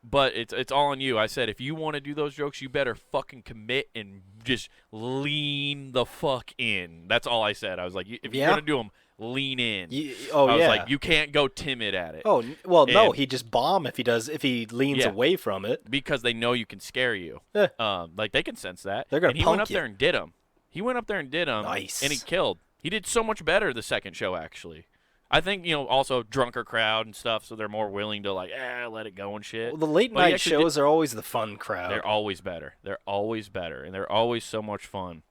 but it's all on you. I said, if you want to do those jokes, you better fucking commit and just lean the fuck in. That's all I said. I was like, if you're gonna do them, lean in. I was like, you can't go timid at it. Oh, well, no, he just bomb if he leans away from it. Because they know you can scare you. Like, they can sense that. They're going to punk you. He went up there and did them. Nice. And he killed. He did so much better the second show, actually. I think, also drunker crowd and stuff, so they're more willing to, like, let it go and shit. Well, the late night shows are always the fun crowd. They're always better. And they're always so much fun.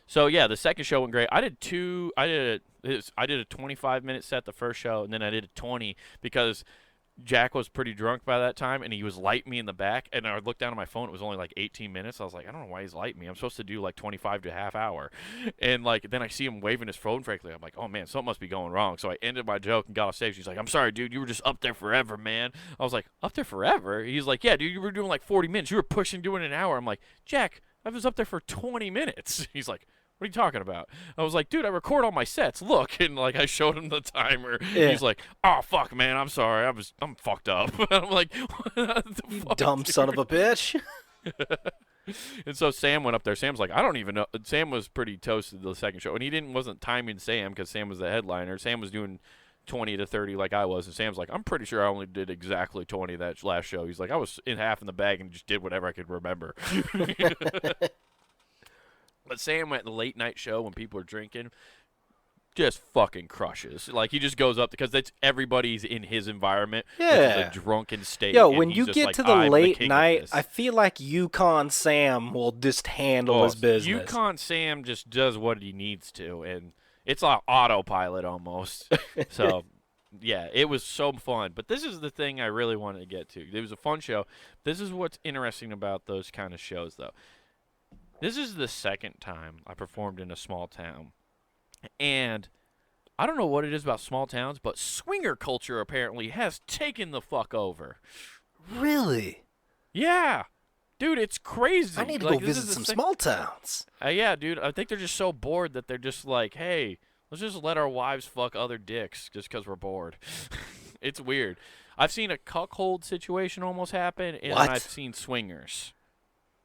So yeah, the second show went great. I did a 25-minute set the first show, and then I did a 20 because Jack was pretty drunk by that time, and he was lighting me in the back. And I looked down at my phone; it was only like 18 minutes. I was like, I don't know why he's lighting me. I'm supposed to do like 25 to a half hour, and like then I see him waving his phone. Frankly, I'm like, oh man, something must be going wrong. So I ended my joke and got off stage. He's like, I'm sorry, dude, you were just up there forever, man. I was like, up there forever? He's like, yeah, dude, you were doing like 40 minutes. You were pushing doing an hour. I'm like, Jack, I was up there for 20 minutes. He's like, what are you talking about? I was like, dude, I record all my sets. Look, and like I showed him the timer. Yeah. He's like, oh fuck, man, I'm sorry, I'm fucked up. I'm like, what the you fuck, dumb dude? Son of a bitch. And so Sam went up there. Sam's like, I don't even know. Sam was pretty toasted the second show, and he wasn't timing Sam because Sam was the headliner. Sam was doing 20 to 30 like I was, and Sam's like, I'm pretty sure I only did exactly 20 that last show. He's like, I was in half in the bag and just did whatever I could remember. But Sam went the late night show when people are drinking, just fucking crushes. Like he just goes up because that's everybody's in his environment. Yeah, which is a drunken state. Yo, when you get like, to the late night, I feel like Yukon Sam will just handle his business. Yukon Sam just does what he needs to, and it's like autopilot almost. So, yeah, it was so fun. But this is the thing I really wanted to get to. It was a fun show. This is what's interesting about those kind of shows, though. This is the second time I performed in a small town. And I don't know what it is about small towns, but swinger culture apparently has taken the fuck over. Really? Yeah. Dude, it's crazy. I need to go visit some small towns. Yeah, dude. I think they're just so bored that they're just like, hey, let's just let our wives fuck other dicks just because we're bored. It's weird. I've seen a cuckold situation almost happen, and I've seen swingers.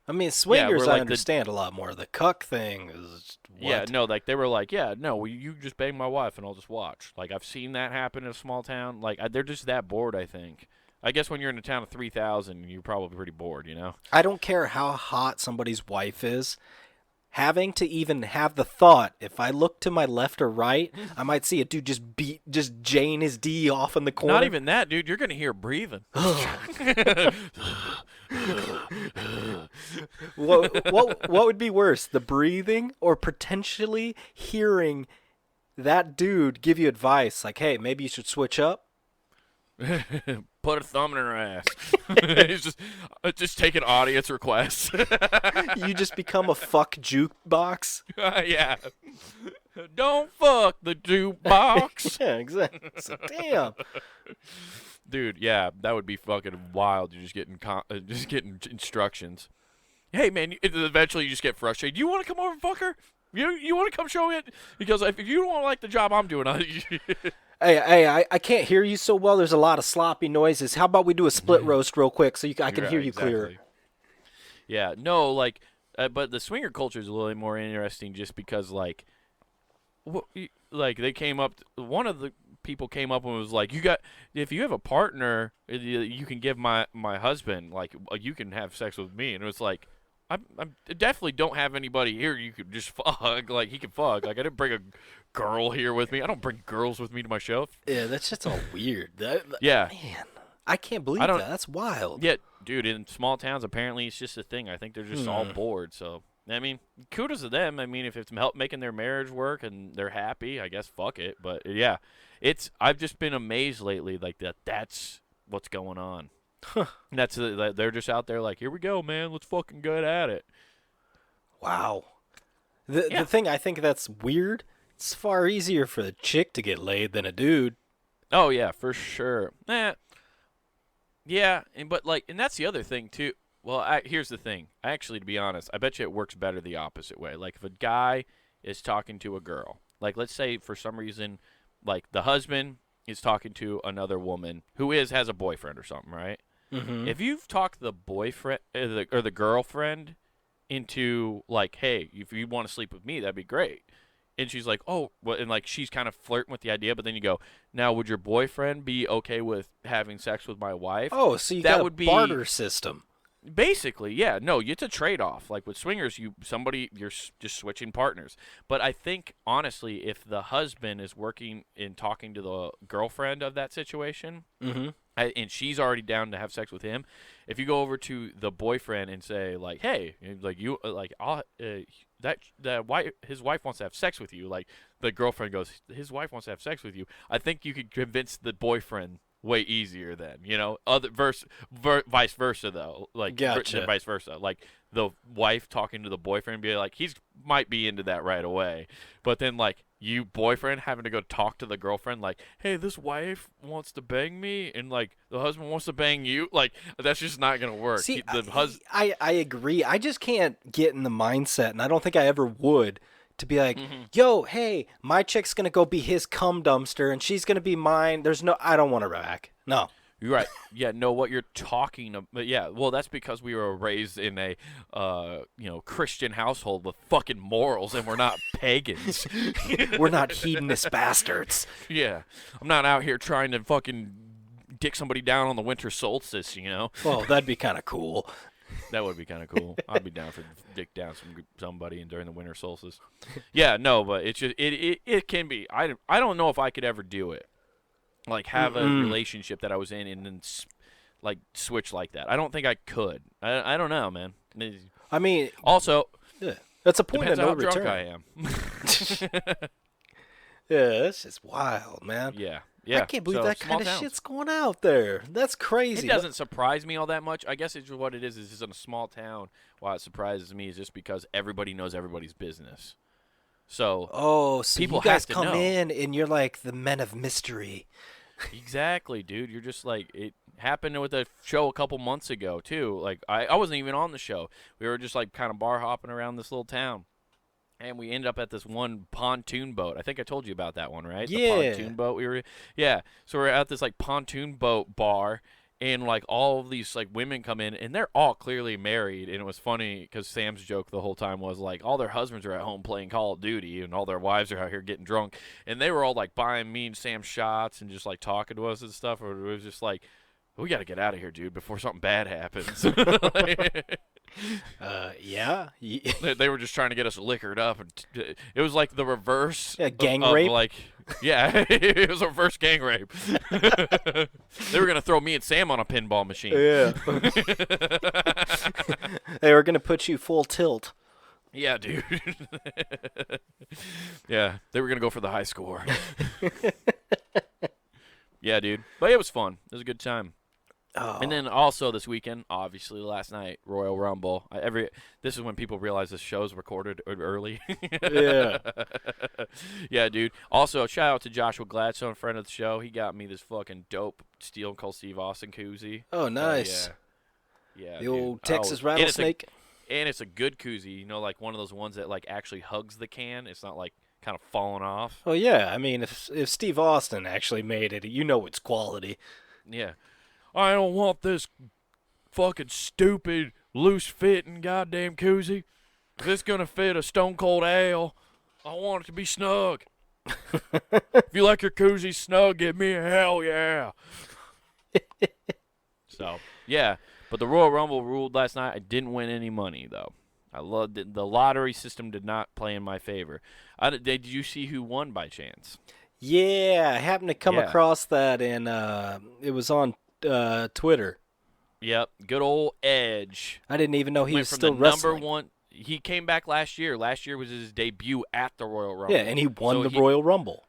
I mean, swingers, I understand a lot more. The cuck thing is what? Yeah, no, like, they were like, yeah, no, you just bang my wife and I'll just watch. Like, I've seen that happen in a small town. Like, they're just that bored, I think. I guess when you're in a town of 3,000, you're probably pretty bored, you know? I don't care how hot somebody's wife is. Having to even have the thought, if I look to my left or right, I might see a dude just jaying his D off in the corner. Not even that, dude. You're going to hear breathing. What would be worse, the breathing or potentially hearing that dude give you advice like, hey, maybe you should switch up? Put a thumb in her ass. He's just taking audience requests. You just become a fuck jukebox. Yeah. Don't fuck the jukebox. Yeah, exactly. So, damn. Dude, yeah, that would be fucking wild. You're just getting instructions. Hey, man, eventually you just get frustrated. You want to come over and fuck her? You want to come show it? Because if you don't like the job I'm doing, Hey, I can't hear you so well. There's a lot of sloppy noises. How about we do a split roast real quick so I can hear you clearer? Yeah, no, like, but the swinger culture is a little more interesting just because, like they came up. One of the people came up and was like, if you have a partner, you can give my husband, like, you can have sex with me, and it was like, I definitely don't have anybody here you could just fuck. Like, he can fuck. Like, I didn't bring a girl here with me. I don't bring girls with me to my show. Yeah, that's just all weird. Yeah. Man, I can't believe that. That's wild. Yeah, dude, in small towns, apparently it's just a thing. I think they're just all bored. So, I mean, kudos to them. I mean, if it's making their marriage work and they're happy, I guess fuck it. But, yeah, I've just been amazed lately, like, that's what's going on. They're just out there like, here we go, man, let's fucking get at it. Wow. The thing I think that's weird, it's far easier for the chick to get laid than a dude. Oh yeah, for sure. Yeah, but and that's the other thing too. Well, here's the thing. Actually, to be honest, I bet you it works better the opposite way. Like, if a guy is talking to a girl, like, let's say for some reason, like, the husband is talking to another woman who has a boyfriend or something, right? Mm-hmm. If you've talked the boyfriend or the girlfriend into, like, hey, if you want to sleep with me, that'd be great, and she's like, oh, well, and like she's kind of flirting with the idea, but then you go, now would your boyfriend be okay with having sex with my wife? Oh, so you got a barter system. Basically, yeah. No, it's a trade-off. Like with swingers, you're just switching partners. But I think, honestly, if the husband is working and talking to the girlfriend of that situation, mm-hmm. and she's already down to have sex with him, if you go over to the boyfriend and say, like, hey, like, his wife wants to have sex with you. Like the girlfriend goes, his wife wants to have sex with you. I think you could convince the boyfriend way easier then, vice versa though, like Gotcha. vice versa, like the wife talking to the boyfriend be like, he's might be into that right away, but then like you boyfriend having to go talk to the girlfriend like, hey, this wife wants to bang me and like the husband wants to bang you, like that's just not gonna work. See, I agree. I just can't get in the mindset, and I don't think I ever would, to be like, yo, hey, my chick's going to go be his cum dumpster, and she's going to be mine. I don't want her back. No. You're right. Yeah, know what you're talking about. Yeah, well, that's because we were raised in a, Christian household with fucking morals, and we're not pagans. We're not hedonist bastards. Yeah. I'm not out here trying to fucking dick somebody down on the winter solstice, Well, that'd be kind of cool. That would be kind of cool. I'd be down for dick down somebody during the winter solstice. Yeah, no, but it's just it can be. I don't know if I could ever do it. Like have a relationship that I was in and then like switch like that. I don't think I could. I don't know, man. I mean, also, yeah, that's a point of no return. Depends how drunk I am. Yeah, that's just wild, man. Yeah. I can't believe that kind of shit's going out there. That's crazy. It doesn't surprise me all that much. I guess it's what it is just in a small town. Why it surprises me is just because everybody knows everybody's business. So, so people you guys have to come know. in and you're like the men of mystery. Exactly, dude. You're just like, it happened with a show a couple months ago, too. Like, I wasn't even on the show. We were just like kind of bar hopping around this little town. And we ended up at this one pontoon boat. I think I told you about that one, right? Yeah. The pontoon boat Yeah. So we're at this like pontoon boat bar, and like all of these like women come in, and they're all clearly married. And it was funny because Sam's joke the whole time was like, all their husbands are at home playing Call of Duty, and all their wives are out here getting drunk. And they were all like buying me and Sam shots and just like talking to us and stuff. Or it was just like, we got to get out of here, dude, before something bad happens. Yeah. They were just trying to get us liquored up, and it was like the reverse. Yeah, gang rape. Like, yeah, it was a reverse gang rape. They were gonna throw me and Sam on a pinball machine. Yeah. They were gonna put you full tilt. Yeah, dude. Yeah, they were gonna go for the high score. Yeah, dude. But it was fun. It was a good time. Oh. And then also this weekend, obviously last night, Royal Rumble. This is when people realize this show's recorded early. Yeah. Yeah, dude. Also, shout out to Joshua Gladstone, friend of the show. He got me this fucking dope Steel Cold Steve Austin koozie. Oh, nice. Yeah, the old Texas rattlesnake. And it's a good koozie. Like one of those ones that like actually hugs the can. It's not like kind of falling off. Oh, yeah. I mean, if Steve Austin actually made it, you know it's quality. Yeah. I don't want this fucking stupid, loose-fitting goddamn koozie. If it's going to fit a Stone Cold Ale, I want it to be snug. If you like your koozie snug, give me a hell yeah. So, yeah. But the Royal Rumble ruled last night. I didn't win any money, though. I loved it. The lottery system did not play in my favor. Did you see who won by chance? Yeah, I happened to come across that, and it was on Twitter. Yep, good old Edge. I didn't even know he was still wrestling. Number one. He came back last year. Last year was his debut at the Royal Rumble. Yeah, and he won the Royal Rumble.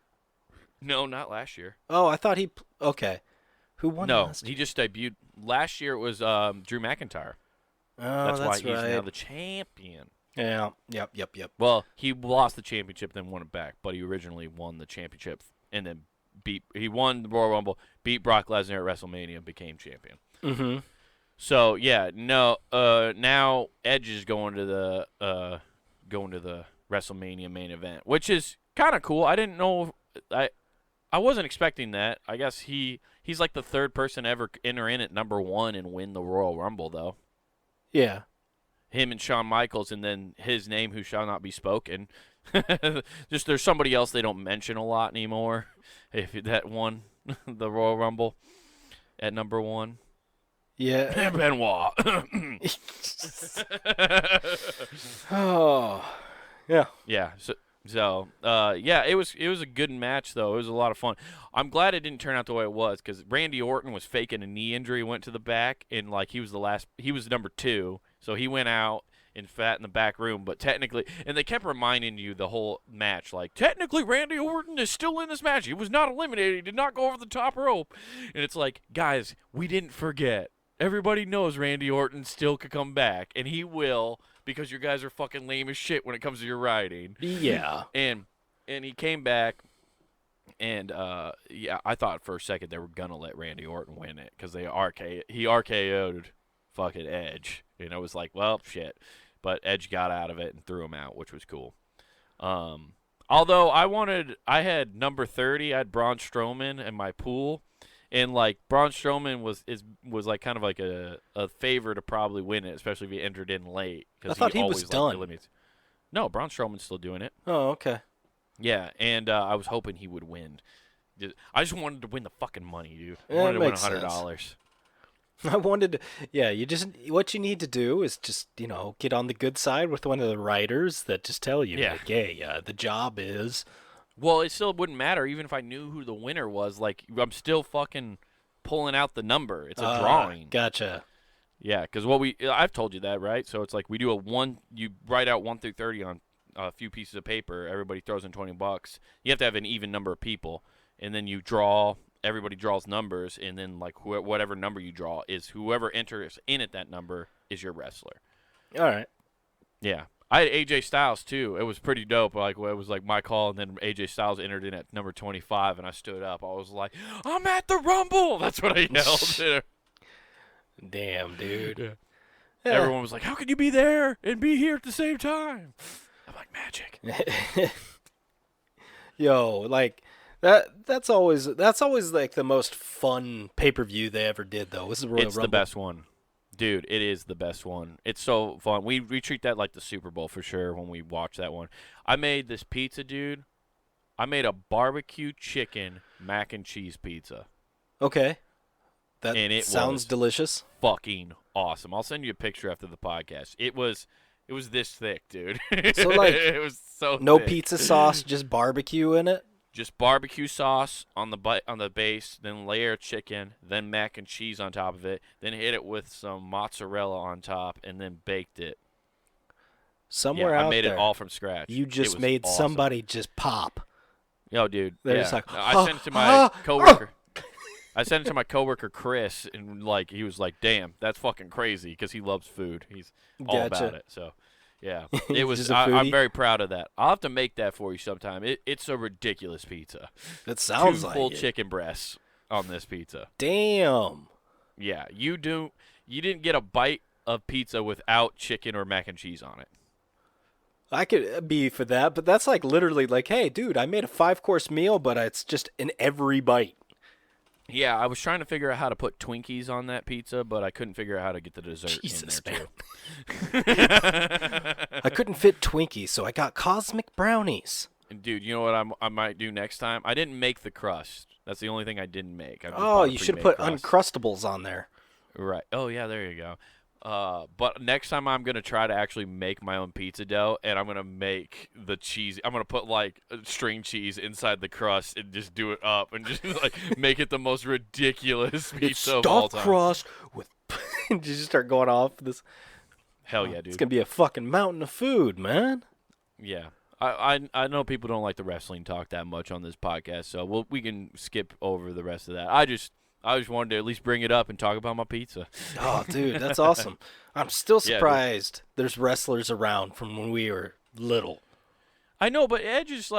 No, not last year. Oh, I thought he. Okay, who won? No, last year? he just debuted last year. It was Drew McIntyre. Oh, that's why right. he's now the champion. Yeah. Yep. Well, he lost the championship, then won it back. But he originally won the championship and then he won the Royal Rumble, beat Brock Lesnar at WrestleMania, and became champion. Mm-hmm. So yeah, no. Now Edge is going to the WrestleMania main event, which is kind of cool. I didn't know. I wasn't expecting that. I guess he's like the third person to ever enter in at number 1 and win the Royal Rumble, though. Yeah. Him and Shawn Michaels, and then his name, who shall not be spoken. Just there's somebody else they don't mention a lot anymore. If that won the Royal Rumble at number 1. Yeah. Benoit. Oh. Yeah. Yeah. So yeah, it was a good match though. It was a lot of fun. I'm glad it didn't turn out the way it was because Randy Orton was faking a knee injury, went to the back, and like he was number 2, so he went out, and fat in the back room, but technically, and they kept reminding you the whole match, like, technically Randy Orton is still in this match. He was not eliminated. He did not go over the top rope. And it's like, guys, we didn't forget. Everybody knows Randy Orton still could come back, and he will, because you guys are fucking lame as shit when it comes to your writing. Yeah. And he came back, and I thought for a second they were gonna let Randy Orton win it because he RKO'd fucking Edge, and I was like, well, shit. But Edge got out of it and threw him out, which was cool. Although I had number 30. I had Braun Strowman in my pool, and like Braun Strowman was like kind of like a favor to probably win it, especially if he entered in late. I thought he was done. No, Braun Strowman's still doing it. Oh, okay. Yeah, and I was hoping he would win. I just wanted to win the fucking money, dude. I Yeah, wanted to win $100. I wanted to, what you need to do is just, get on the good side with one of the writers that just tell you, like, hey, the job is. Well, it still wouldn't matter even if I knew who the winner was. Like, I'm still fucking pulling out the number. It's a drawing. Gotcha. Yeah, because I've told you that, right? So it's like you write out 1 through 30 on a few pieces of paper. Everybody throws in $20. You have to have an even number of people, and then you draw. Everybody draws numbers, and then like whatever number you draw is whoever enters in at that number is your wrestler. All right. Yeah, I had AJ Styles too. It was pretty dope. Like it was like my call, and then AJ Styles entered in at number 25, and I stood up. I was like, "I'm at the Rumble!" That's what I yelled. Damn, dude. Yeah. Everyone was like, "How could you be there and be here at the same time?" I'm like, magic. Yo, like. That's always like the most fun pay-per-view they ever did, though. This is Royal Rumble. It's the best one, dude. It is the best one. It's so fun. We treat that like the Super Bowl for sure when we watch that one. I made this pizza, dude. I made a barbecue chicken mac and cheese pizza. Okay, that sounds delicious. Fucking awesome. I'll send you a picture after the podcast. It was this thick, dude. So like, it was so no thick. Pizza sauce, just barbecue in it. Just barbecue sauce on the base, then layer chicken, then mac and cheese on top of it, then hit it with some mozzarella on top, and then baked it. Somewhere out there, I made it all from scratch. You just made awesome. Somebody just pop. Yo, dude. They're just like, I sent it to my coworker. I sent it to my coworker Chris, and like he was like, "Damn, that's fucking crazy," because he loves food. He's all about it. So. Yeah, it was. I'm very proud of that. I'll have to make that for you sometime. It's a ridiculous pizza. That sounds like 2 full chicken breasts on this pizza. Damn. Yeah, you didn't get a bite of pizza without chicken or mac and cheese on it. I could be for that, but that's like literally like, hey, dude, I made a 5-course meal, but it's just in every bite. Yeah, I was trying to figure out how to put Twinkies on that pizza, but I couldn't figure out how to get the dessert Jesus, in there, man. I couldn't fit Twinkies, so I got cosmic brownies. And dude, you know what I might do next time? I didn't make the crust. That's the only thing I didn't make. You should have put Uncrustables on there. Right. Oh, yeah, there you go. But next time I'm going to try to actually make my own pizza dough, and I'm going to make the cheese. I'm going to put like string cheese inside the crust and just do it up and just like make it the most ridiculous pizza of all time. Stuffed crust with you just start going off this. Hell yeah, dude. It's going to be a fucking mountain of food, man. Yeah. I know people don't like the wrestling talk that much on this podcast, so we can skip over the rest of that. I just wanted to at least bring it up and talk about my pizza. Oh, dude, that's awesome. I'm still surprised there's wrestlers around from when we were little. I know, but Edge was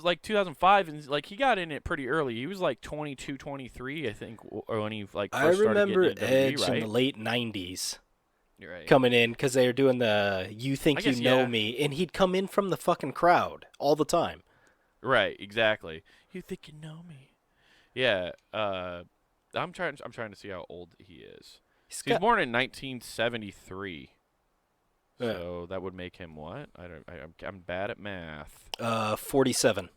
like 2005, and like he got in it pretty early. He was like 22, 23, I think, or when he like first remember started getting into Edge WWE, right? in the late 90s. You're right. Coming in because they were doing the "You Think You Know Me," and he'd come in from the fucking crowd all the time. Right, exactly. You think you know me? Yeah. I'm trying to see how old he is. He's born in 1973. So that would make him what? I'm bad at math. 47.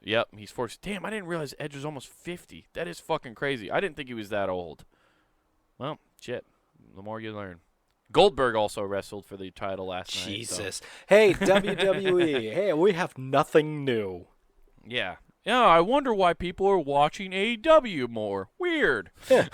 Yep, he's 40. Damn, I didn't realize Edge was almost 50. That is fucking crazy. I didn't think he was that old. Well, shit. The more you learn. Goldberg also wrestled for the title last night. Jesus. So. Hey, WWE. Hey, we have nothing new. Yeah. Yeah, I wonder why people are watching AEW more. Weird. Yeah.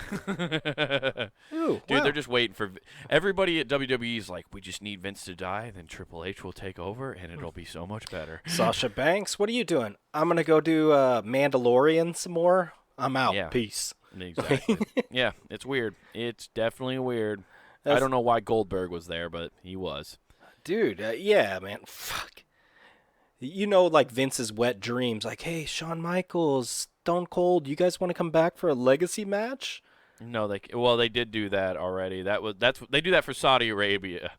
Ooh, Dude, wow. they're just waiting for everybody at WWE is like, we just need Vince to die, then Triple H will take over, and it'll be so much better. Sasha Banks, what are you doing? I'm gonna go do Mandalorian some more. I'm out. Yeah. Peace. Exactly. Yeah, it's weird. It's definitely weird. I don't know why Goldberg was there, but he was. Dude, yeah, man. Fuck. You know, like Vince's wet dreams. Like, hey, Shawn Michaels, Stone Cold, you guys want to come back for a legacy match? No, they did do that already. They do that for Saudi Arabia.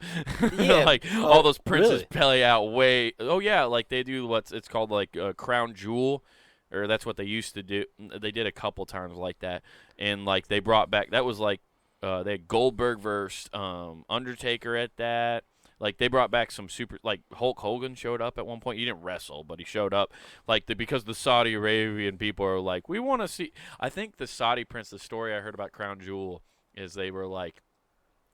Yeah, like all those princes really? play out way. Oh yeah, like they do it's called like Crown Jewel, or that's what they used to do. They did a couple times like that, and like they brought back that was like they had Goldberg versus Undertaker at that. Like they brought back some super like Hulk Hogan showed up at one point. He didn't wrestle, but he showed up because the Saudi Arabian people are like, we want to see. I think the Saudi prince. The story I heard about Crown Jewel is they were like,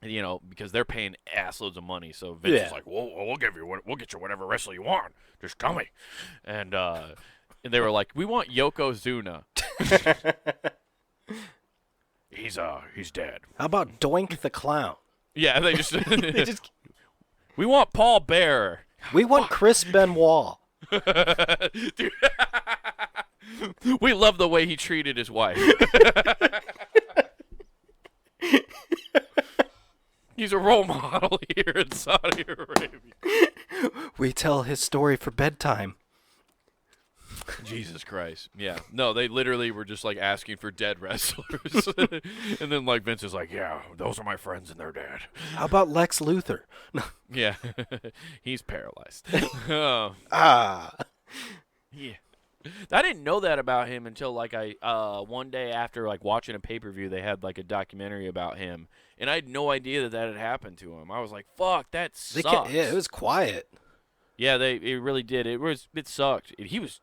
because they're paying assloads of money. So Vince was like, we'll get you whatever wrestle you want. Just tell me. And they were like, we want Yokozuna. He's dead. How about Doink the Clown? Yeah, they just. We want Paul Bearer. We want Chris Benoit. Dude. We love the way he treated his wife. He's a role model here in Saudi Arabia. We tell his story for bedtime. Jesus Christ. Yeah. No, they literally were just like asking for dead wrestlers. And then like Vince is like, yeah, those are my friends and they're dead. How about Lex Luthor? Yeah. He's paralyzed. Yeah. I didn't know that about him until like one day after like watching a pay-per-view, they had like a documentary about him, and I had no idea that had happened to him. I was like, fuck, that sucks. Yeah, it was quiet. Yeah, it really did. It sucked. He was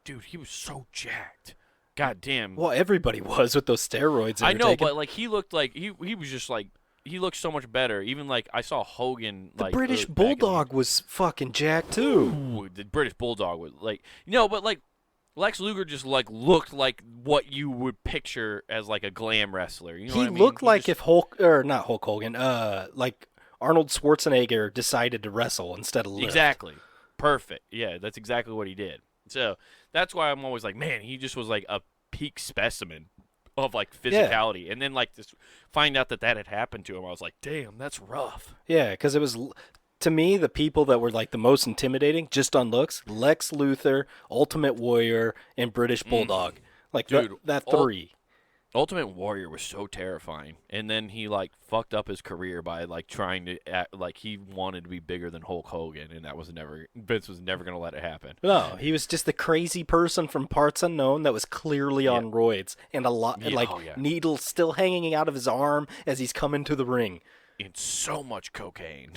so jacked. God damn. Well, everybody was with those steroids. I know, but like he looked like he was just like he looked so much better. Even like I saw Hogan. The like British Bulldog was fucking jacked too. Ooh, the British Bulldog was like but like Lex Luger just like looked like what you would picture as like a glam wrestler. You know what I mean? Looked like if not Hulk Hogan, like Arnold Schwarzenegger decided to wrestle instead of lift. Exactly. Perfect. Yeah, that's exactly what he did. So that's why I'm always like, man, he just was like a peak specimen of like physicality. Yeah. And then like this, find out that had happened to him. I was like, damn, that's rough. Yeah, because it was, to me, the people that were like the most intimidating, just on looks, Lex Luthor, Ultimate Warrior, and British Bulldog. Like dude, that three. Ultimate Warrior was so terrifying, and then he like fucked up his career by like trying to act like he wanted to be bigger than Hulk Hogan, and Vince was never gonna let it happen. No, he was just the crazy person from Parts Unknown that was clearly on roids, and needles still hanging out of his arm as he's coming to the ring. And so much cocaine.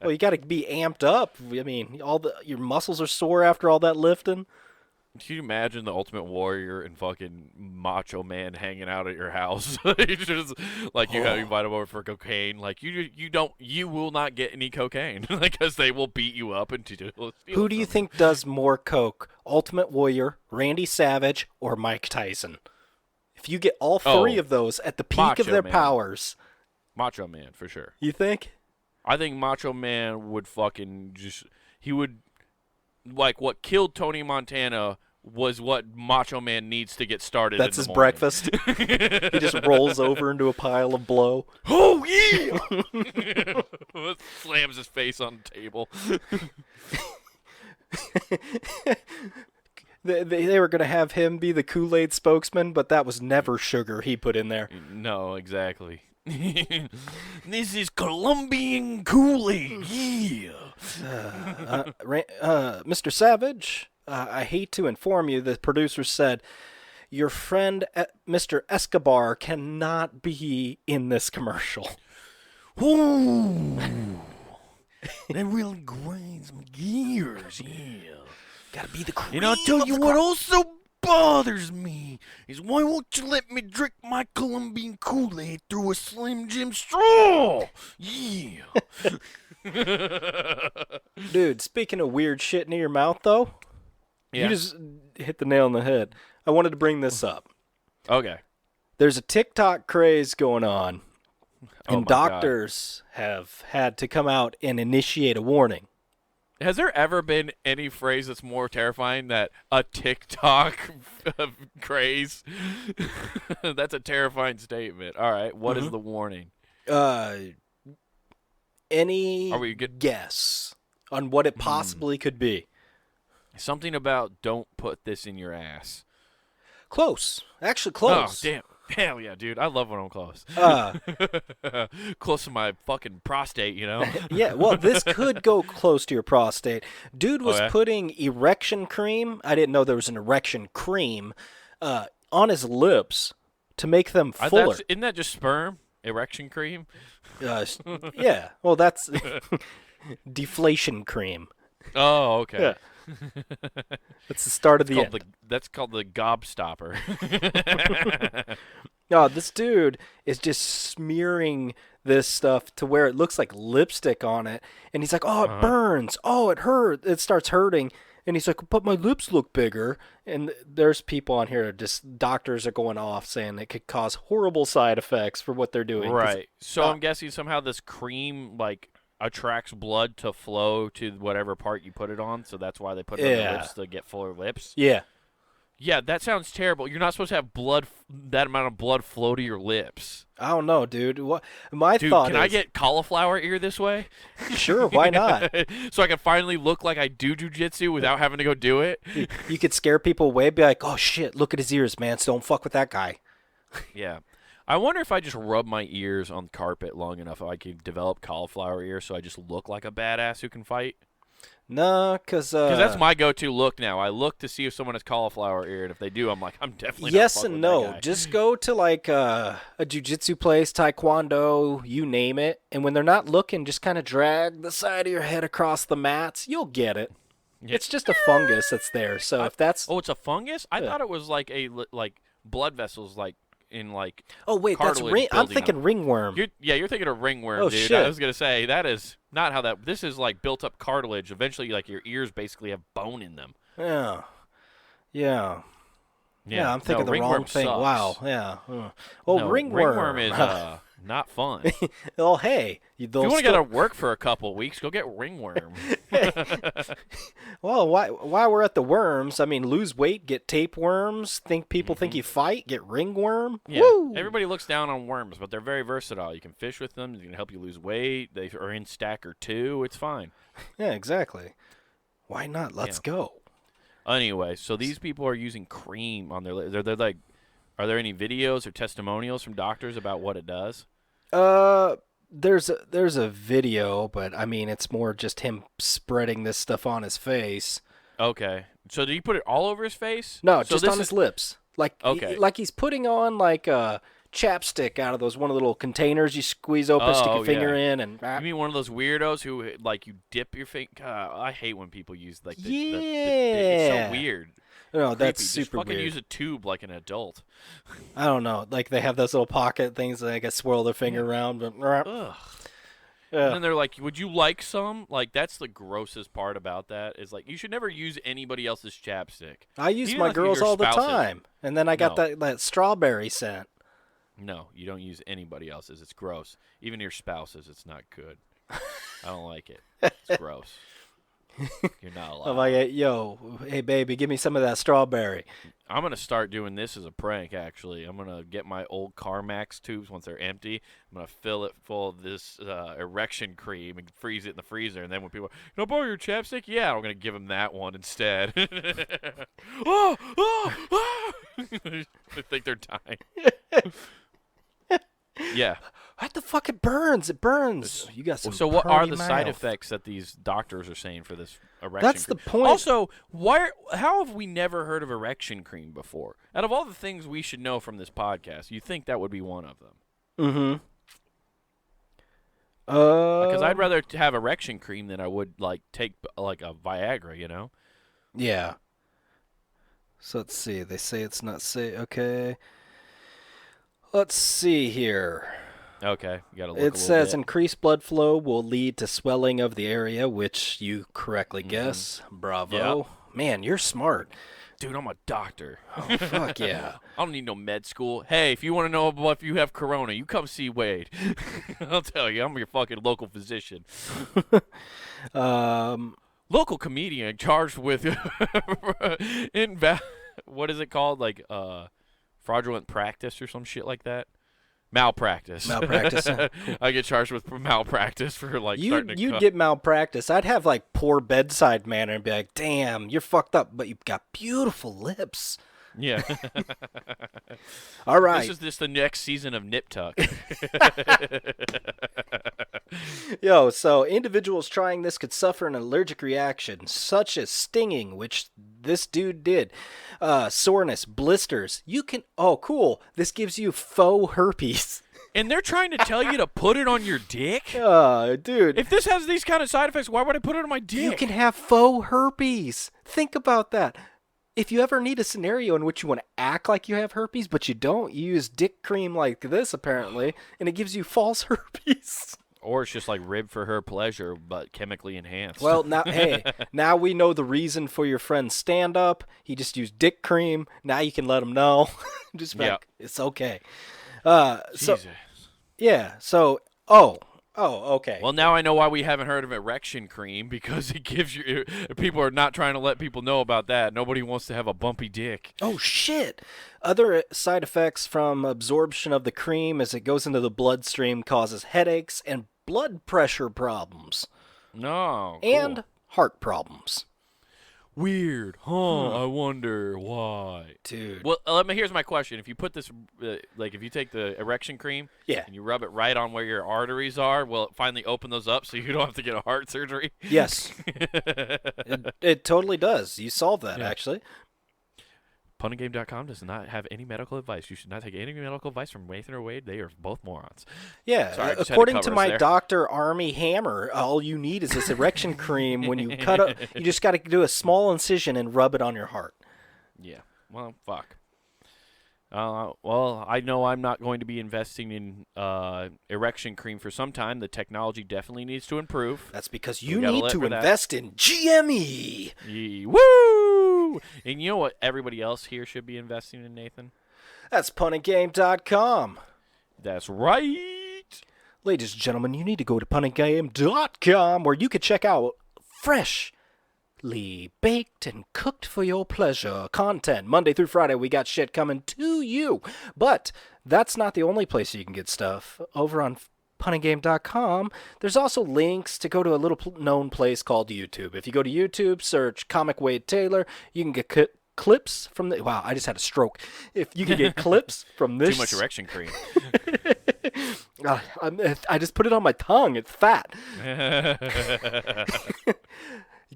Well, you got to be amped up. I mean, your muscles are sore after all that lifting. Can you imagine the Ultimate Warrior and fucking Macho Man hanging out at your house? Just like you invite them over for cocaine. Like you will not get any cocaine because they will beat you up and steal. Who do you think does more coke? Ultimate Warrior, Randy Savage, or Mike Tyson? If you get all three of those at the peak of their powers, Macho Man for sure. You think? I think Macho Man would he would. Like what killed Tony Montana was what Macho Man needs to get started. That's his breakfast. He just rolls over into a pile of blow. Oh yeah! Slams his face on the table. They were going to have him be the Kool-Aid spokesman, but that was never sugar he put in there. No, exactly. This is Colombian Kool-Aid. Yeah. Mr. Savage, I hate to inform you, the producer said your friend Mr. Escobar cannot be in this commercial. Ooh, that really grinds my gears. Yeah, gotta be the cream. And I'll tell you what also bothers me is why won't you let me drink my Colombian Kool-Aid through a Slim Jim straw? Yeah. Dude, speaking of weird shit near your mouth, though. Yeah. You just hit the nail on the head. I wanted to bring this up. Okay. There's a TikTok craze going on, and doctors have had to come out and initiate a warning. Has there ever been any phrase that's more terrifying than a TikTok craze? That's a terrifying statement. All right, what is the warning? Any guess on what it possibly could be? Something about don't put this in your ass. Close. Actually, close. Oh, damn. Hell yeah, dude. I love when I'm close. Close to my fucking prostate, you know? Yeah, well, this could go close to your prostate. Dude was putting erection cream, I didn't know there was an erection cream, on his lips to make them fuller. Isn't that just sperm? Erection cream? Yeah, well, that's deflation cream. Oh, okay. Yeah. That's the start of the end. That's called the gobstopper. No, this dude is just smearing this stuff to where it looks like lipstick on it. And he's like, oh, it burns. Oh, it hurts. It starts hurting. And he's like, but my lips look bigger. And there's people on here, doctors are going off saying it could cause horrible side effects for what they're doing. Right. So I'm guessing somehow this cream, attracts blood to flow to whatever part you put it on, so that's why they put it on the lips to get fuller lips. Yeah. Yeah, that sounds terrible. You're not supposed to have that amount of blood flow to your lips. I don't know, dude. What my thought can I get cauliflower ear this way? Sure, why not? So I can finally look like I do jujitsu without having to go do it. You could scare people away, be like, oh shit, look at his ears, man, so don't fuck with that guy. Yeah. I wonder if I just rub my ears on carpet long enough, I could develop cauliflower ear so I just look like a badass who can fight. No, because that's my go-to look now. I look to see if someone has cauliflower ear, and if they do, I'm like, I'm definitely yes not and no. Just go to a jiu-jitsu place, taekwondo, you name it, and when they're not looking, just kind of drag the side of your head across the mats. You'll get it. Yeah. It's just a fungus that's there. So if that's it's a fungus. I thought it was like blood vessels, oh wait, that's I'm thinking ringworm. You're thinking of ringworm, oh, dude. Shit. I was gonna say that is not how that. This is like built up cartilage. Eventually, your ears basically have bone in them. Yeah. I'm thinking the wrong thing. Sucks. Wow. Yeah. Well, ringworm is not fun. Oh, hey, if you want to get to work for a couple weeks, go get ringworm. Well, while we're at the worms, I mean, lose weight, get tapeworms. People think you fight, get ringworm. Yeah. Woo! Everybody looks down on worms, but they're very versatile. You can fish with them. They can help you lose weight. They are in stacker 2. It's fine. Yeah, exactly. Why not? Let's go. Anyway, so these people are using cream on their lips. They're like, are there any videos or testimonials from doctors about what it does? There's a video, but I mean, it's more just him spreading this stuff on his face. Okay. So did he put it all over his face? No, just on his lips. Like he's putting on chapstick out of one of the little containers you squeeze open, stick your finger in, and you mean one of those weirdos who you dip your finger? I hate when people use the it's so weird. No, creepy. that's super just fucking weird. Use a tube like an adult. I don't know. Like they have those little pocket things that they can swirl their finger around. But ugh. And then they're like, "Would you like some?" Like that's the grossest part about that is you should never use anybody else's chapstick. I use my girls all the time, and then I got that strawberry scent. No, you don't use anybody else's. It's gross. Even your spouse's, it's not good. I don't like it. It's gross. You're not allowed. I'm like, yo, hey baby, give me some of that strawberry. I'm gonna start doing this as a prank. Actually, I'm gonna get my old CarMax tubes once they're empty. I'm gonna fill it full of this erection cream and freeze it in the freezer. And then when people, can I borrow your chapstick? Yeah, I'm gonna give them that one instead. I think they're dying. Yeah. What the fuck? It burns. It burns. You got some. So what are the mouth. side effects that these doctors are saying for this erection That's cream? the point. Also, how have we never heard of erection cream before? Out of all the things we should know from this podcast, you think that would be one of them. Mm-hmm. Because I'd rather have erection cream than I would take a Viagra, you know? Yeah. So let's see. They say it's not safe. Okay. Let's see here. Okay, you gotta look. It says increased blood flow will lead to swelling of the area, which you correctly guess. Bravo. man, you're smart. Dude, I'm a doctor. Oh, fuck yeah. I don't need no med school. Hey, if you want to know if you have corona, you come see Wade. I'll tell you, I'm your fucking local physician. Local comedian charged with what is it called? Like fraudulent practice or some shit like that. Malpractice. I get charged with malpractice for like starting to You'd cut. get malpractice. I'd have like poor bedside manner and be like, damn, you're fucked up, but you've got beautiful lips. Yeah. All right. This is just the next season of Nip Tuck. Yo, so individuals trying this could suffer an allergic reaction, such as stinging, which this dude did, soreness, blisters. Oh, cool. This gives you faux herpes. And they're trying to tell you to put it on your dick? Dude. If this has these kind of side effects, why would I put it on my dick? You can have faux herpes. Think about that. If you ever need a scenario in which you want to act like you have herpes, but you don't, you use dick cream like this, apparently, and it gives you false herpes. Or it's just like rib for her pleasure, but chemically enhanced. Well, now we know the reason for your friend's stand-up. He just used dick cream. Now you can let him know. Just like, it's okay. Jesus. Okay. Well, now I know why we haven't heard of erection cream, because it gives you. People are not trying to let people know about that. Nobody wants to have a bumpy dick. Oh, shit. Other side effects from absorption of the cream as it goes into the bloodstream causes headaches and blood pressure problems. No. Cool. And heart problems. Weird, huh? I wonder why. Dude. Well, here's my question. If you put this, if you take the erection cream and you rub it right on where your arteries are, will it finally open those up so you don't have to get a heart surgery? Yes. it totally does. You solved that, actually. Punandgame.com does not have any medical advice. You should not take any medical advice from Nathan or Wade. They are both morons. Yeah, sorry, according to my doctor, Army Hammer, all you need is this erection cream. When you cut up, you just got to do a small incision and rub it on your heart. Yeah, well, fuck. Well, I know I'm not going to be investing in erection cream for some time. The technology definitely needs to improve. That's because you need to invest in GME. Woo! And you know what everybody else here should be investing in, Nathan? That's punandgame.com. That's right. Ladies and gentlemen, you need to go to punandgame.com where you can check out freshly baked and cooked for your pleasure content. Monday through Friday, we got shit coming to you. But that's not the only place you can get stuff. Over on punandgame.com, there's also links to go to a little known place called YouTube. If you go to YouTube, search Comic Wade Taylor, you can get clips from the... Wow, I just had a stroke. If you can get clips from this... Too much erection cream. I just put it on my tongue. It's fat.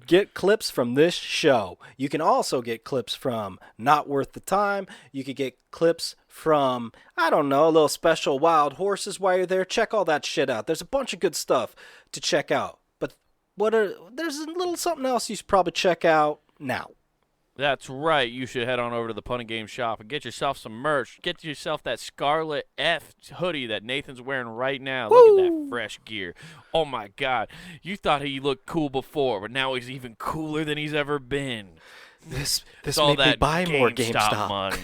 Get clips from this show. You can also get clips from Not Worth the Time. You could get clips from, I don't know, a little special wild horses while you're there. Check all that shit out. There's a bunch of good stuff to check out. But there's a little something else you should probably check out now. That's right. You should head on over to the Pun and Game shop and get yourself some merch. Get yourself that Scarlet F hoodie that Nathan's wearing right now. Woo! Look at that fresh gear. Oh, my God. You thought he looked cool before, but now he's even cooler than he's ever been. This made me buy more GameStop money.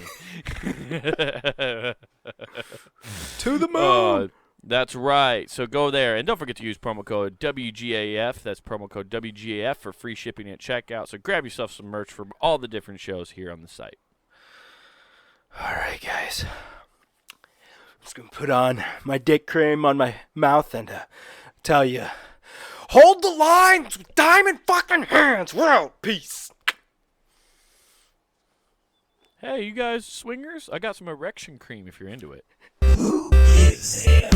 To the moon. That's right. So go there. And don't forget to use promo code WGAF. That's promo code WGAF for free shipping at checkout. So grab yourself some merch from all the different shows here on the site. All right, guys. I'm just going to put on my dick cream on my mouth and tell you, hold the lines with diamond fucking hands. We're out. Peace. Hey, you guys swingers? I got some erection cream if you're into it. Who is it?